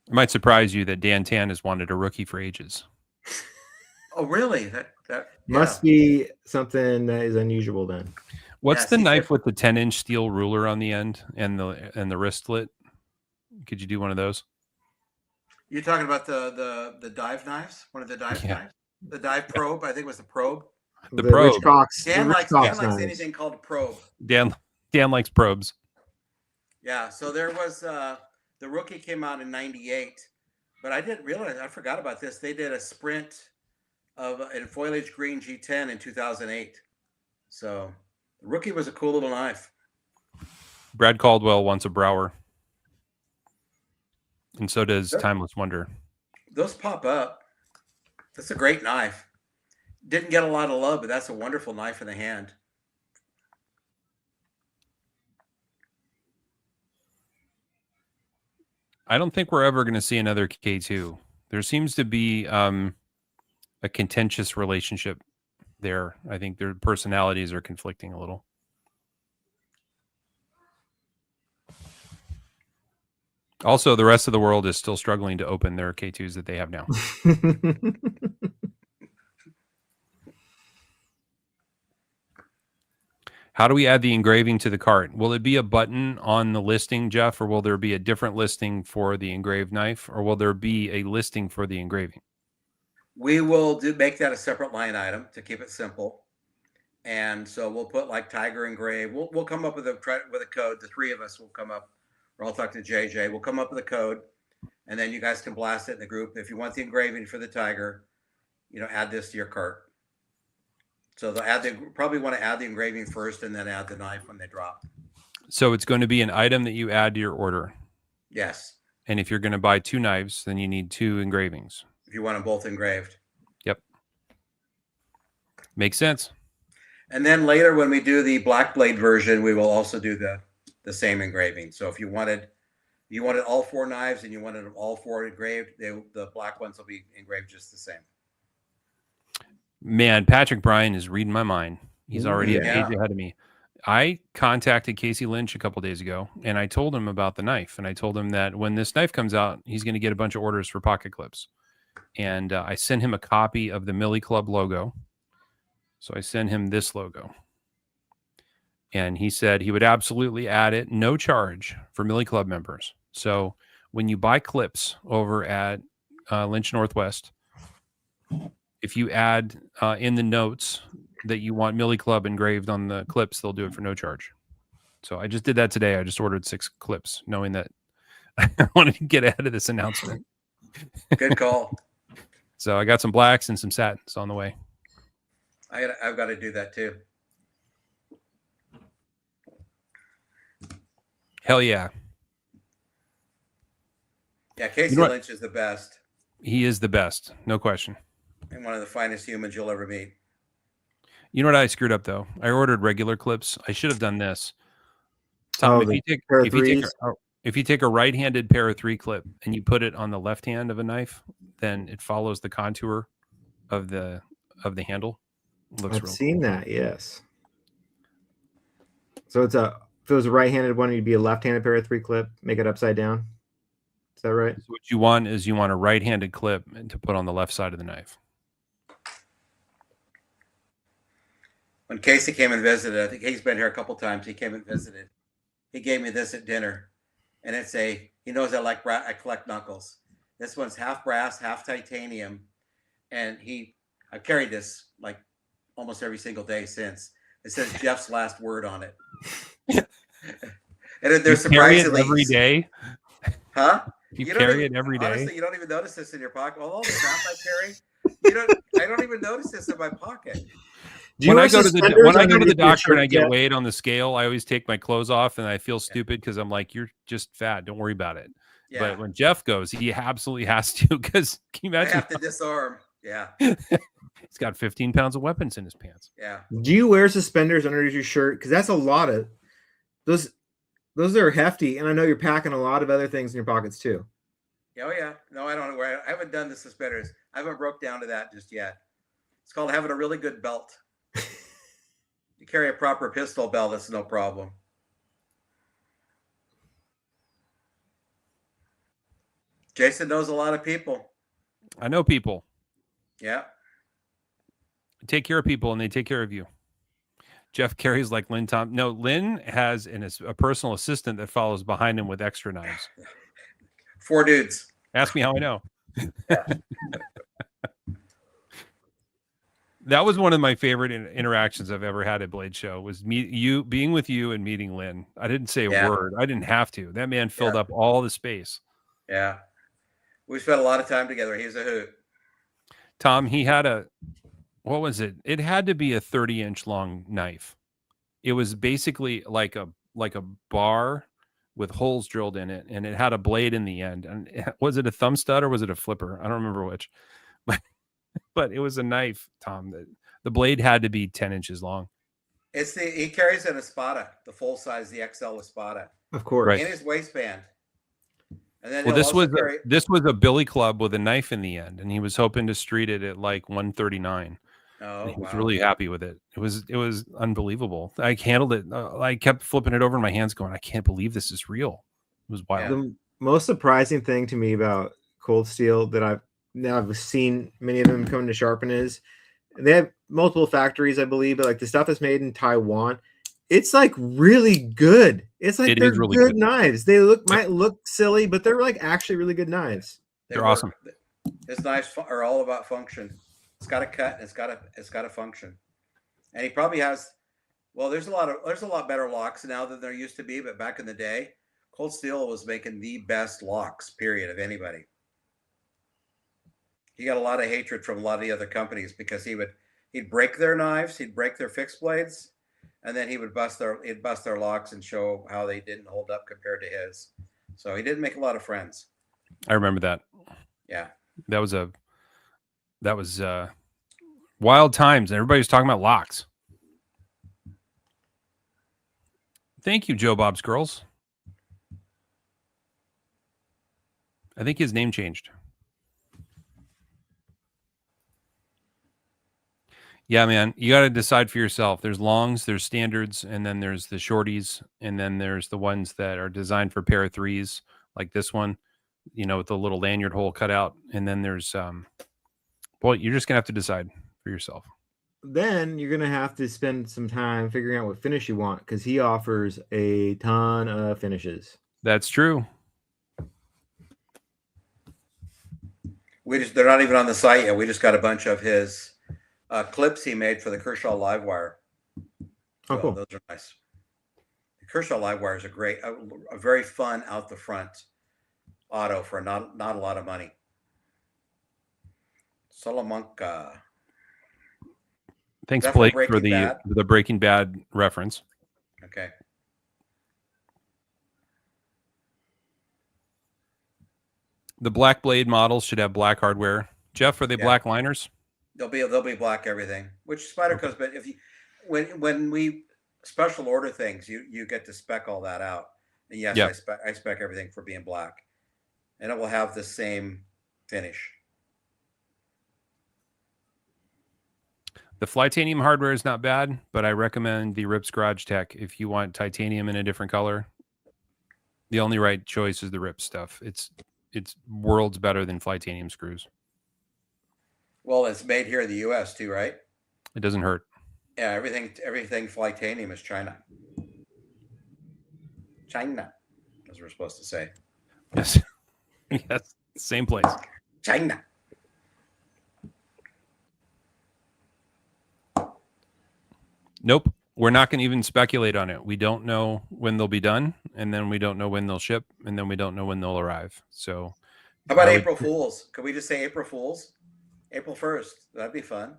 It might surprise you that Dan Tan has wanted a Rookie for ages. Oh, really? That must be something that is unusual then. What's the knife with the 10-inch steel ruler on the end and the wristlet? Could you do one of those? You're talking about the dive knives? One of the dive knives? The dive probe? I think it was the probe. The probe. Rich Cox. Dan likes anything called a probe. Dan likes probes. Yeah. So there was the Rookie came out in '98, but I didn't realize. I forgot about this. They did a sprint in foliage green G10 in 2008. So the Rookie was a cool little knife. Brad Caldwell wants a Brower. And so does Timeless Wonder. Those pop up. That's a great knife. Didn't get a lot of love, but that's a wonderful knife in the hand. I don't think we're ever going to see another K2. There seems to be a contentious relationship there. I think their personalities are conflicting a little. Also, the rest of the world is still struggling to open their K2s that they have now. How do we add the engraving to the cart? Will it be a button on the listing, Jeff, or will there be a different listing for the engraved knife, or will there be a listing for the engraving? We will make that a separate line item to keep it simple. And so we'll put like Tiger Engrave. We'll come up with a code. The three of us will come up, or I'll talk to JJ. We'll come up with a code, and then you guys can blast it in the group. If you want the engraving for the Tiger, add this to your cart. So they'll probably want to add the engraving first and then add the knife when they drop. So it's going to be an item that you add to your order. Yes. And if you're going to buy 2 knives, then you need 2 engravings. If you want them both engraved. Yep. Makes sense. And then later when we do the black blade version, we will also do the same engraving. So if you wanted all 4 knives and you wanted them all 4 engraved, the black ones will be engraved just the same. Man, Patrick Bryan is reading my mind. He's already a page ahead of me. I contacted Casey Lynch a couple days ago, and I told him about the knife, and I told him that when this knife comes out, he's going to get a bunch of orders for pocket clips. And I sent him a copy of the Millie Club logo. So I sent him this logo. And he said he would absolutely add it, no charge for Millie Club members. So when you buy clips over at Lynch Northwest, if you add in the notes that you want Millie Club engraved on the clips, they'll do it for no charge. So I just did that today. I just ordered 6 clips, knowing that I wanted to get ahead of this announcement. Good call. So I got some blacks and some satins on the way. I've got to do that too. Hell yeah. Yeah, Casey Lynch is the best. He is the best, no question. And one of the finest humans you'll ever meet. You know what I screwed up though? I ordered regular clips. I should have done this. Tom, if you take a right-handed pair of 3 clip and you put it on the left hand of a knife, then it follows the contour of the handle. I've seen that, yes. So if it was a right-handed one, it'd be a left-handed pair of 3 clip, make it upside down. Is that right? So what you want is you want a right-handed clip to put on the left side of the knife. When Casey came and visited, I think he's been here a couple times. He came and visited. He gave me this at dinner, and he knows I collect knuckles. This one's half brass, half titanium, and I carried this like almost every single day since. It says Jeff's last word on it. And they're surprisingly every day. Huh? You carry it every day. Honestly, you don't even notice this in your pocket. All the crap I carry, I don't even notice this in my pocket. When I go to the doctor and I get weighed on the scale, I always take my clothes off and I feel stupid because I'm like, you're just fat. Don't worry about it. Yeah. But when Jeff goes, he absolutely has to, because can you imagine? I have to disarm. Yeah. He's got 15 pounds of weapons in his pants. Yeah. Do you wear suspenders underneath your shirt? Because that's a lot of those. Those are hefty, and I know you're packing a lot of other things in your pockets too. Oh yeah. No, I don't wear. I haven't done the suspenders. I haven't broke down to that just yet. It's called having a really good belt. You carry a proper pistol belt, it's no problem. Jason knows a lot of people. I know people. Yeah. Take care of people and they take care of you. Jeff carries like Lynn Tom. No, Lynn has a personal assistant that follows behind him with extra knives. 4 dudes. Ask me how I know. That was one of my favorite interactions I've ever had at Blade Show, was being with you and meeting Lynn. I didn't say a word. I didn't have to. That man filled up all the space. Yeah. We spent a lot of time together. He's a hoot. Tom, he had what was it? It had to be a 30-inch long knife. It was basically like a bar with holes drilled in it, and it had a blade in the end. And was it a thumb stud or was it a flipper? I don't remember which. But it was a knife, Tom. The blade had to be 10 inches long. He carries an Espada, the full size, the XL Espada, of course, right, in his waistband. And then this was a billy club with a knife in the end, and he was hoping to street it at like 139. Oh, he was really happy with it. It was unbelievable. I handled it. I kept flipping it over in my hands, going, "I can't believe this is real." It was wild. The most surprising thing to me about Cold Steel that I've seen many of them come to sharpen is they have multiple factories, I believe, but like the stuff that's made in Taiwan, it's like really good. It's like they're really good knives. They might look silly, but they're like actually really good knives. They're awesome. His knives are all about function. It's got a cut. And it's got a function. And he probably has. Well, there's a lot better locks now than there used to be. But back in the day, Cold Steel was making the best locks, period, of anybody. He got a lot of hatred from a lot of the other companies because he'd break their knives, he'd break their fixed blades, and then he'd bust their locks and show how they didn't hold up compared to his. So he didn't make a lot of friends. I remember that. Yeah. That was wild times, and everybody was talking about locks. Thank you, Joe Bob's Girls. I think his name changed. Yeah, man, you got to decide for yourself. There's longs, there's standards, and then there's the shorties, and then there's the ones that are designed for pair of threes, like this one, with the little lanyard hole cut out. And then there's, well, you're just gonna have to decide for yourself. Then you're gonna have to spend some time figuring out what finish you want, because he offers a ton of finishes. That's true. They're not even on the site yet. We just got a bunch of his clips he made for the Kershaw Livewire. Oh, cool. Those are nice. The Kershaw Livewire is a very fun out the front auto for not a lot of money. Salamanca. Thanks, That's for Blake, for the Breaking Bad reference. Okay. The black blade models should have black hardware. Jeff, are they black liners? They'll be black everything. Which Spyder Co's, but if you when we special order things, you get to spec all that out. And yes, I spec everything for being black, and it will have the same finish. The Flytanium hardware is not bad, but I recommend the Rips Garage Tech if you want titanium in a different color. The only right choice is the Rips stuff. It's worlds better than Flytanium screws. Well, it's made here in the U.S. too, right? It doesn't hurt. Yeah, everything Flytanium is China. China, as we're supposed to say. Yes. Yes. Same place. China. Nope. We're not going to even speculate on it. We don't know when they'll be done, and then we don't know when they'll ship, and then we don't know when they'll arrive. So how about April Fools? Could we just say April Fools? April 1st. That'd be fun.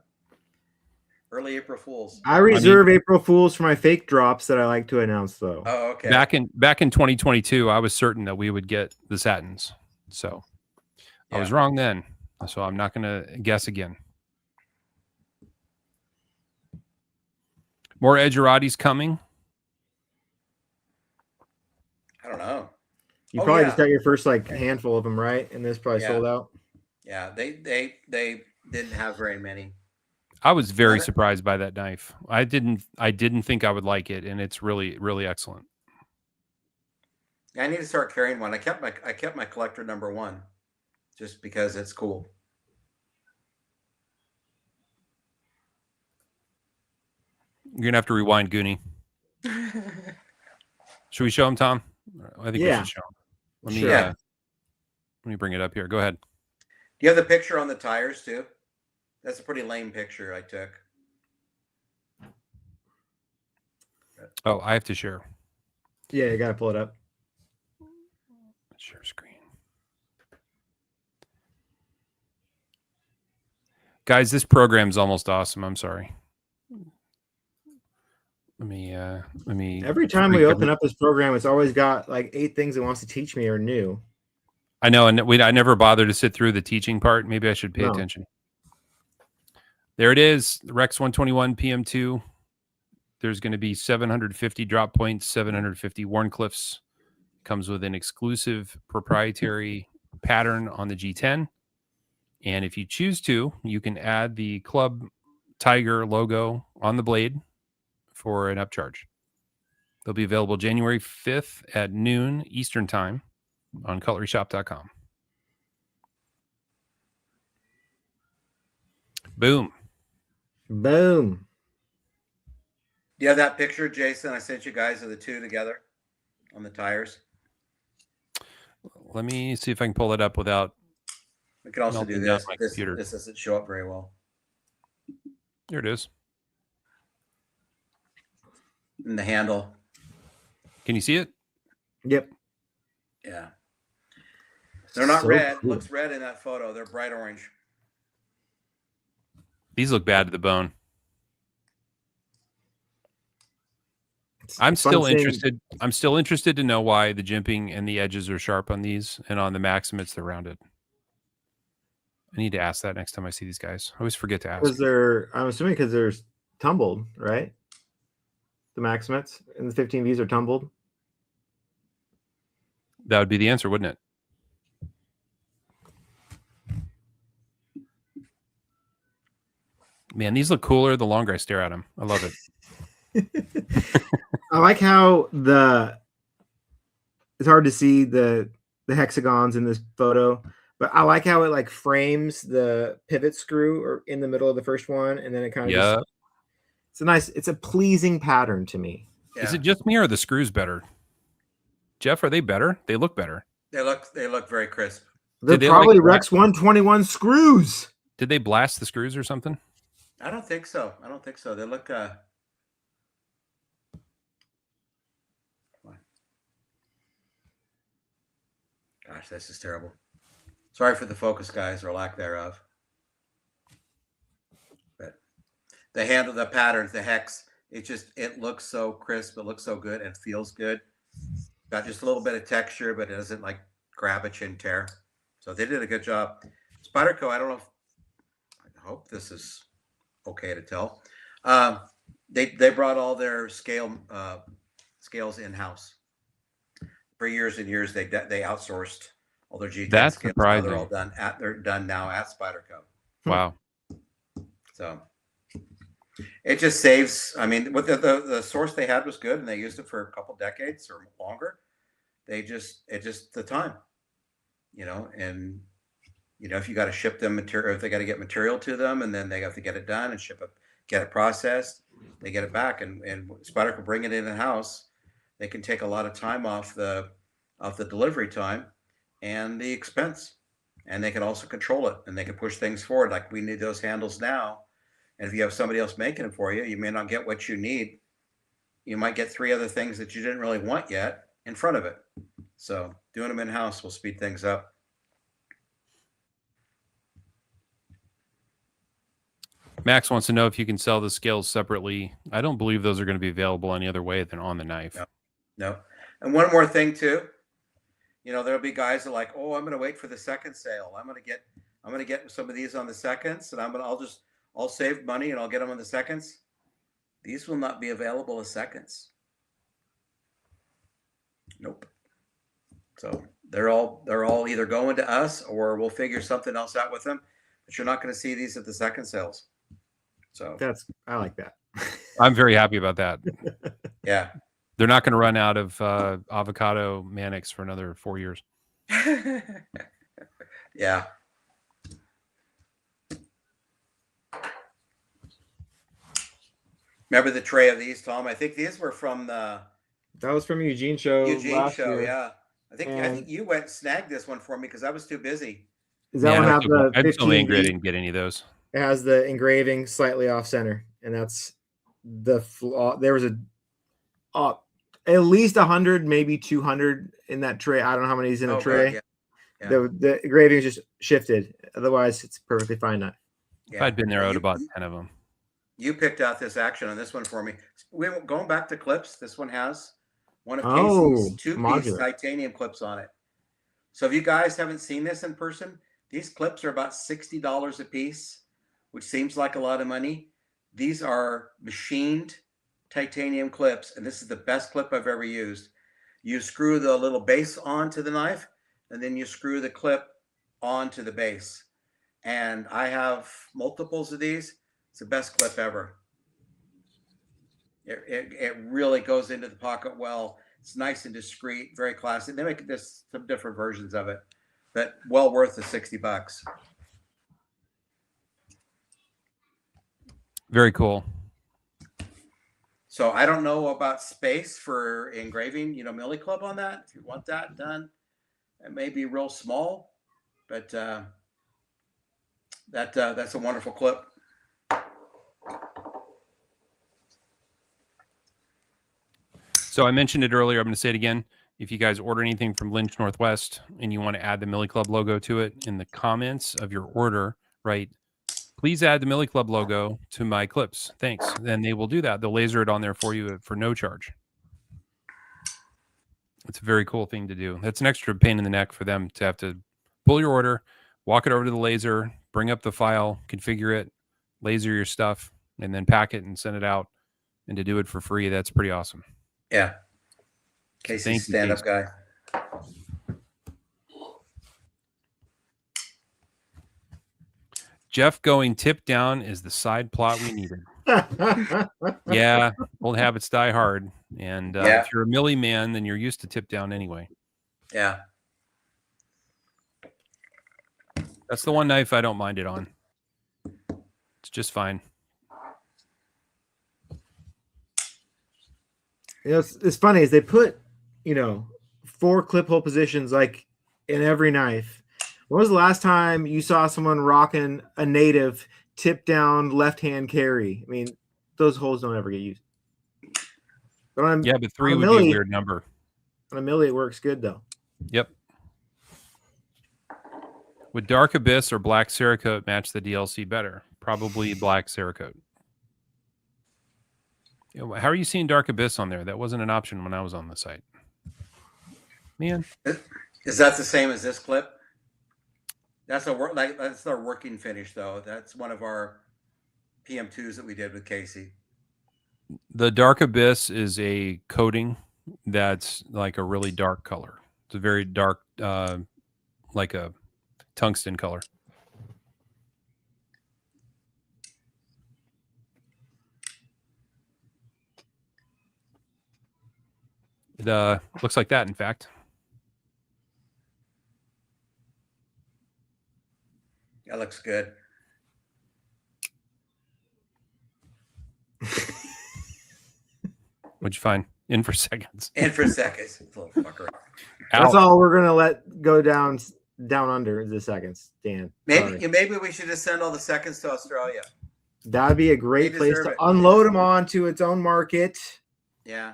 Early April Fools. I reserve April Fools for my fake drops that I like to announce, though. Oh, okay. Back in 2022, I was certain that we would get the satins. So I was wrong then. So I'm not going to guess again. More Edgeratis coming. I don't know. You probably just got your first handful of them, right? And this probably sold out. Yeah, they didn't have very many. I was very surprised by that knife. I didn't think I would like it, and it's really, really excellent. I need to start carrying one. I kept my collector number 1 just because it's cool. You're gonna have to rewind, Goonie. Should we show him, Tom? I think we should show him. Let me bring it up here. Go ahead. Do you have the picture on the tires too? That's a pretty lame picture I took. Oh, I have to share. Yeah, you gotta pull it up. Share screen. Guys, this program's almost awesome. I'm sorry. Let me. Every time we open up this program, it's always got 8 things it wants to teach me or new. I know, and I never bother to sit through the teaching part. Maybe I should pay attention. There it is, the Rex 121 PM2. There's going to be 750 drop points, 750 Warncliffs. Comes with an exclusive proprietary pattern on the G10. And if you choose to, you can add the Club Tiger logo on the blade for an upcharge. They'll be available January 5th at noon Eastern time on cutleryshoppe.com. Boom. Boom. Do you have that picture, Jason? I sent you guys of the two together on the tires. Let me see if I can pull it up without. We can also do this. This doesn't show up very well. Here it is. And the handle. Can you see it? Yep. Yeah. They're not red. Cool. Looks red in that photo. They're bright orange. These look bad to the bone. I'm still interested. I'm still interested to know why the jimping and the edges are sharp on these, and on the Maximites they're rounded. I need to ask that next time I see these guys. I always forget to ask. Because I'm assuming because they're tumbled, right? The Maximites and the 15Vs are tumbled. That would be the answer, wouldn't it? Man, these look cooler the longer I stare at them. I love it. I like how it's hard to see the hexagons in this photo, but I like how it like frames the pivot screw or in the middle of the first one, and then it kind of Yeah. it's a pleasing pattern to me. Yeah. Is it just me or are the screws better? Jeff, are they better? They look better. They look very crisp. They're they probably like Rex 121 screws. Did they blast the screws or something? I don't think so. They look gosh, this is terrible. Sorry for the focus, guys, or lack thereof. But the handle, the patterns, the hex, it looks so crisp, it looks so good, and feels good. Got just a little bit of texture, but it doesn't like grab a chin tear. So they did a good job. Spyderco, I don't know I hope this is okay to tell. They brought all their scales in-house. For years and years, they outsourced all their G10 That's scales. surprising. They're all they're done now at Spyderco. Wow. So it just saves. I mean, with the source they had was good, and they used it for a couple decades or longer. It's just the time, and if you got to ship them material, if they got to get material to them, and then they have to get it done and ship it, get it processed, they get it back, and Spyderco bring it in the house. They can take a lot of time off the delivery time and the expense, and they can also control it, and they can push things forward. Like we need those handles now, and if you have somebody else making it for you, you may not get what you need. You might get 3 other things that you didn't really want yet in front of it. So doing them in house will speed things up. Max wants to know if you can sell the scales separately. I don't believe those are going to be available any other way than on the knife. No. And one more thing too, there'll be guys that are like, oh, I'm going to wait for the second sale. I'm going to get some of these on the seconds, and I'll save money and I'll get them on the seconds. These will not be available as seconds. Nope. So they're all either going to us or we'll figure something else out with them. But you're not going to see these at the second sales. So I like that. I'm very happy about that. Yeah. They're not going to run out of avocado Mannix for another 4 years. Yeah. Remember the tray of these, Tom? I think these were from the That was from Eugene show. Eugene show, year. yeah. I think you went and snagged this one for me because I was too busy. Does that one have the I'm so 15 angry I didn't get any of those. It has the engraving slightly off center, and that's the flaw. There was at least 100, maybe 200 in that tray. I don't know how many is in a tray. Good, yeah. The engraving is just shifted. Otherwise, it's perfectly fine now. If I'd been there, I would have bought 10 of them. You picked out this action on this one for me. Going back to clips, this one has one of Casey's 2-piece titanium clips on it. So if you guys haven't seen this in person, these clips are about $60 a piece, which seems like a lot of money. These are machined titanium clips, and this is the best clip I've ever used. You screw the little base onto the knife, and then you screw the clip onto the base. And I have multiples of these. It's the best clip ever. It really goes into the pocket well. It's nice and discreet, very classic. They make some different versions of it, but well worth the $60. Very cool. So I don't know about space for engraving, Millie Club on that. If you want that done, it may be real small, but that's a wonderful clip. So I mentioned it earlier. I'm going to say it again. If you guys order anything from Lynch Northwest and you want to add the Millie Club logo to it in the comments of your order, right? Please add the Millie Club logo to my clips. Thanks. Then they will do that. They'll laser it on there for you for no charge. It's a very cool thing to do. That's an extra pain in the neck for them to have to pull your order, walk it over to the laser, bring up the file, configure it, laser your stuff, and then pack it and send it out. And to do it for free, that's pretty awesome. Yeah. Casey's stand-up guy. Jeff going tip down is the side plot we needed. Yeah, old habits die hard. And if you're a Millie man, then you're used to tip down anyway. Yeah. That's the one knife I don't mind it on. It's just fine. It's funny is they put, 4 clip hole positions like in every knife. When was the last time you saw someone rocking a native tip down left hand carry? I mean, those holes don't ever get used. But but 3 would be a weird number. On a Millie, it works good though. Yep. Would Dark Abyss or Black Cerakote match the DLC better? Probably Black Cerakote. How are you seeing Dark Abyss on there? That wasn't an option when I was on the site. Man. Is that the same as this clip? That's that's our working finish though. That's one of our PM2s that we did with Casey. The Dark Abyss is a coating that's like a really dark color. It's a very dark, like a tungsten color. It looks like that, in fact. That looks good. What'd you find? In for seconds. In for seconds. Little fucker. That's all we're gonna let go down under the seconds, Dan. Maybe we should just send all the seconds to Australia. That'd be a great place to unload them onto its own market. Yeah.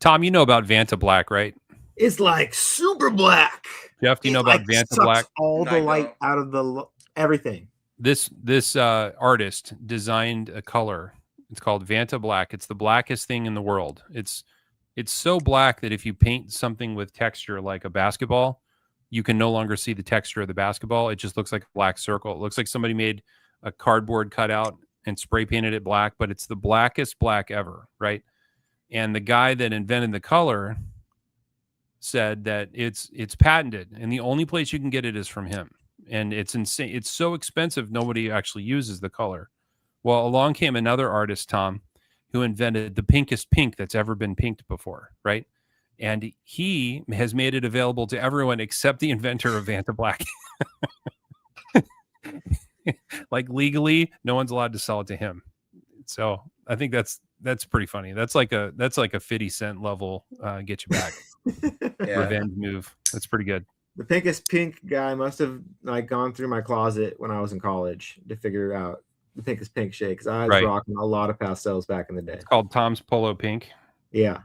Tom, you know about Vanta Black, right? It's like super black. Jeff, do you know about Vanta Black? All the light out of everything. This artist designed a color. It's called Vanta Black. It's the blackest thing in the world. It's so black that if you paint something with texture like a basketball, you can no longer see the texture of the basketball. It just looks like a black circle. It looks like somebody made a cardboard cutout and spray painted it black, but it's the blackest black ever, right? And the guy that invented the color said that it's patented, and the only place you can get it is from him. And it's insane. It's so expensive, nobody actually uses the color. Well, along came another artist, Tom, who invented the pinkest pink that's ever been pinked before, right? And he has made it available to everyone except the inventor of Vanta Black. Like legally, no one's allowed to sell it to him. So I think that's pretty funny. That's like a 50 cent level get you back revenge move. That's pretty good. The pinkest pink guy must have gone through my closet when I was in college to figure out the pinkest pink shade, because I was rocking a lot of pastels back in the day. It's called Tom's Polo Pink. Yeah.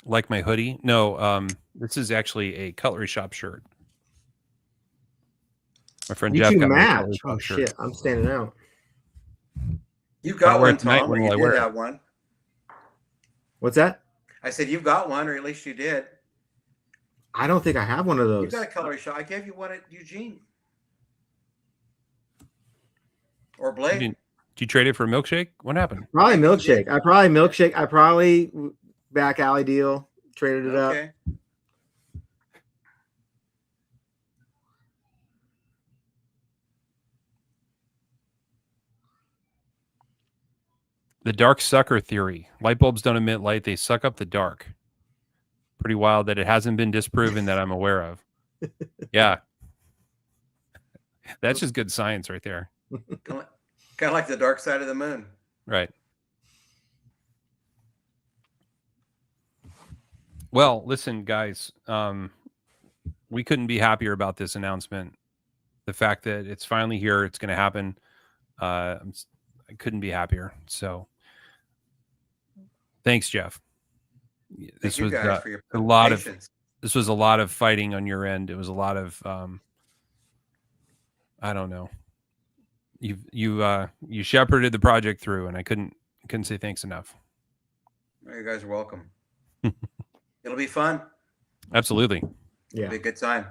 Like my hoodie? No, this is actually a Cutlery Shoppe shirt. My friend You Jeff two got me a match. Cutlery Oh Shoppe shirt. shit! I'm standing out. You've got one, tonight. Tom. When You will I did wear it? have one. What's that? I said you've got one, or at least you did. I don't think I have one of those. You've got a Cutlery Shoppe. I gave you one at Eugene. Or Blake. Did you trade it for a milkshake? What happened? Probably milkshake. I probably back alley deal. Traded it up. The dark sucker theory. Light bulbs don't emit light. They suck up the dark. Pretty wild that it hasn't been disproven that I'm aware of. Yeah. That's just good science right there. Kind of like the dark side of the moon. Right. Well, listen, guys, we couldn't be happier about this announcement. The fact that it's finally here, it's going to happen. I couldn't be happier. So thanks, Jeff. This was a lot of fighting on your end. It was a lot of, I don't know. You shepherded the project through, and I couldn't say thanks enough. Well, you guys are welcome. It'll be fun. Absolutely. Yeah. It'll be a good time.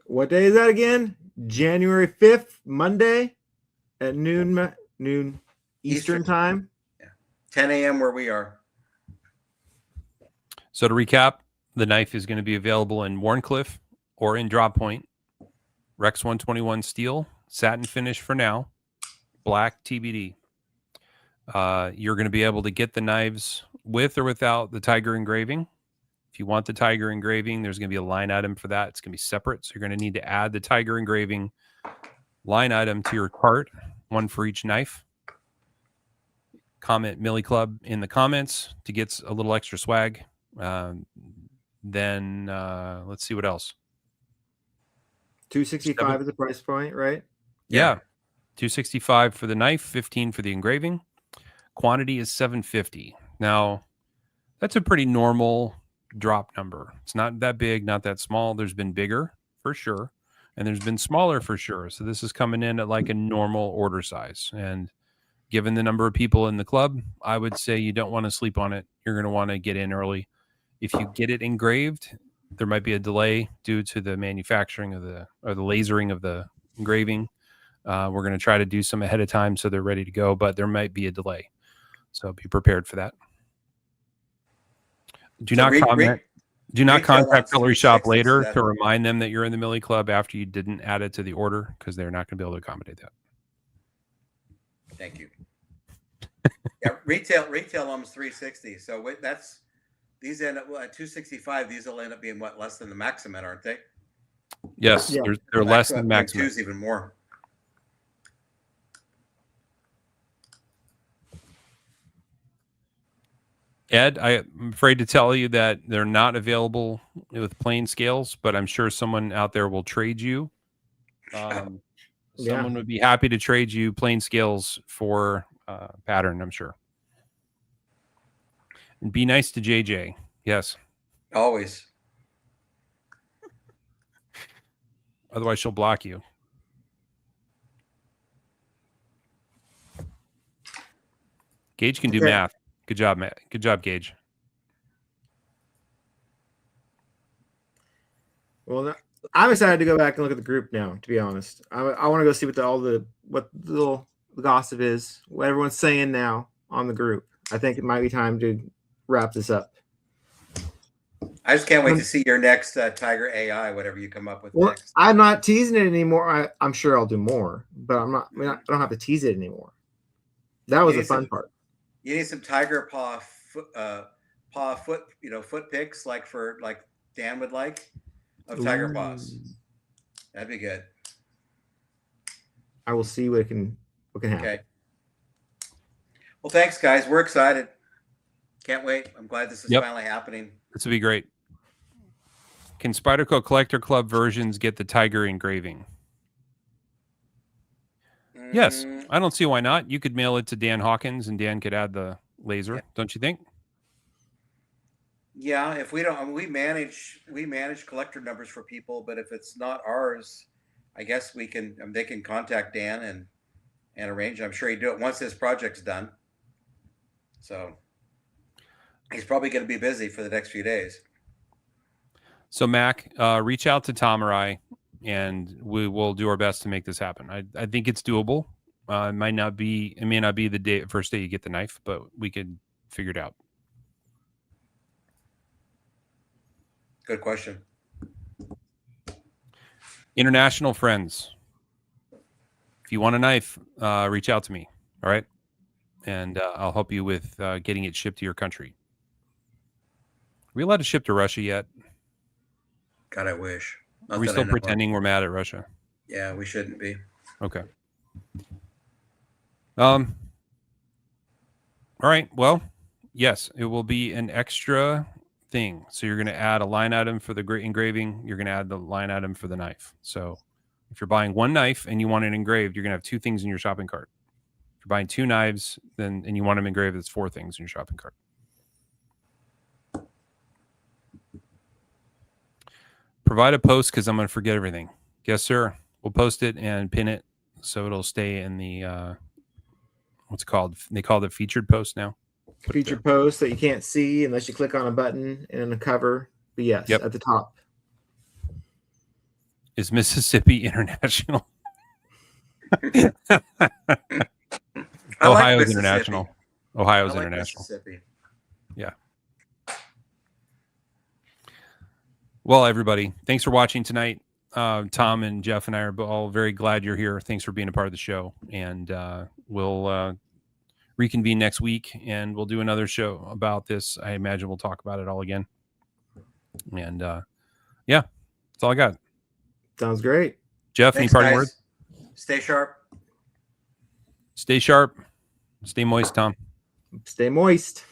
What day is that again? January 5th, Monday at noon Eastern time. Yeah. 10 a.m. where we are. So to recap, the knife is going to be available in Warncliffe or in Drop Point. Rex 121 steel, satin finish for now, black TBD. You're going to be able to get the knives with or without the tiger engraving. If you want the tiger engraving, there's going to be a line item for that. It's going to be separate. So you're going to need to add the tiger engraving line item to your cart, one for each knife. Comment Millie Club in the comments to get a little extra swag. Then let's see what else. 265 is the price point, right? Yeah. 265 for the knife, 15 for the engraving. Quantity is 750. Now, that's a pretty normal drop number. It's not that big, not that small. There's been bigger for sure, and there's been smaller for sure. So this is coming in at like a normal order size. And given the number of people in the club, I would say you don't want to sleep on it. You're going to want to get in early. If you get it engraved, there might be a delay due to the manufacturing of the lasering of the engraving. We're going to try to do some ahead of time so they're ready to go, but there might be a delay. So be prepared for that. Do not contact Cutlery Shoppe later to remind them that you're in the Millie Club after you didn't add it to the order, because they're not going to be able to accommodate that. Thank you. Yeah, retail almost 360. So these end up at 265. These will end up being less than the Maximum, aren't they? Yes, yeah. They're less than Maximum. Choose even more. Ed, I'm afraid to tell you that they're not available with plain scales, but I'm sure someone out there will trade you. Someone would be happy to trade you plain scales for pattern, I'm sure. And be nice to JJ. Yes. Always. Otherwise, she'll block you. Gage can do math. Good job, Matt. Good job, Gage. Well, I'm excited to go back and look at the group now, to be honest. I want to go see what the little gossip is, what everyone's saying now on the group. I think it might be time to wrap this up. I just can't wait to see your next Tiger AI, whatever you come up with next. I'm not teasing it anymore. I'm sure I'll do more, but I don't have to tease it anymore. That was the fun part. You need some tiger paw foot pics like Dan would like of tiger paws. That'd be good. I will see what can happen. Okay. Well, thanks, guys. We're excited. Can't wait. I'm glad this is finally happening. This would be great. Can Spyderco Collector Club versions get the tiger engraving? Yes, I don't see why not. You could mail it to Dan Hawkins, and Dan could add the laser. Don't you think? Yeah, if we don't, we manage collector numbers for people, but if it's not ours, I guess we can. They can contact Dan and arrange. I'm sure he'd do it once this project's done. So he's probably going to be busy for the next few days. So Mac, reach out to Tom or I, and we will do our best to make this happen. I think it's doable. It may not be the first day you get the knife, but we could figure it out. Good question. International friends, if you want a knife, reach out to me. All right, and I'll help you with getting it shipped to your country. Are we allowed to ship to Russia yet? God, I wish. Are we still pretending we're mad at Russia? Yeah, we shouldn't be. Okay. All right. Well, yes, it will be an extra thing. So you're going to add a line item for the engraving. You're going to add the line item for the knife. So if you're buying one knife and you want it engraved, you're going to have two things in your shopping cart. If you're buying two knives and you want them engraved, it's four things in your shopping cart. Provide a post because I'm going to forget everything. Yes, sir. We'll post it and pin it so it'll stay in the what's it called? They call it featured post now. Featured post that you can't see unless you click on a button and a cover. But yes, at the top. Is Mississippi international? Ohio's international. Ohio's international. Mississippi. Yeah. Well, everybody, thanks for watching tonight. Tom and Jeff and I are all very glad you're here. Thanks for being a part of the show. And we'll reconvene next week and we'll do another show about this. I imagine we'll talk about it all again. And yeah, that's all I got. Sounds great. Jeff, Thanks, any parting guys. words? Stay sharp. Stay sharp. Stay moist, Tom. Stay moist.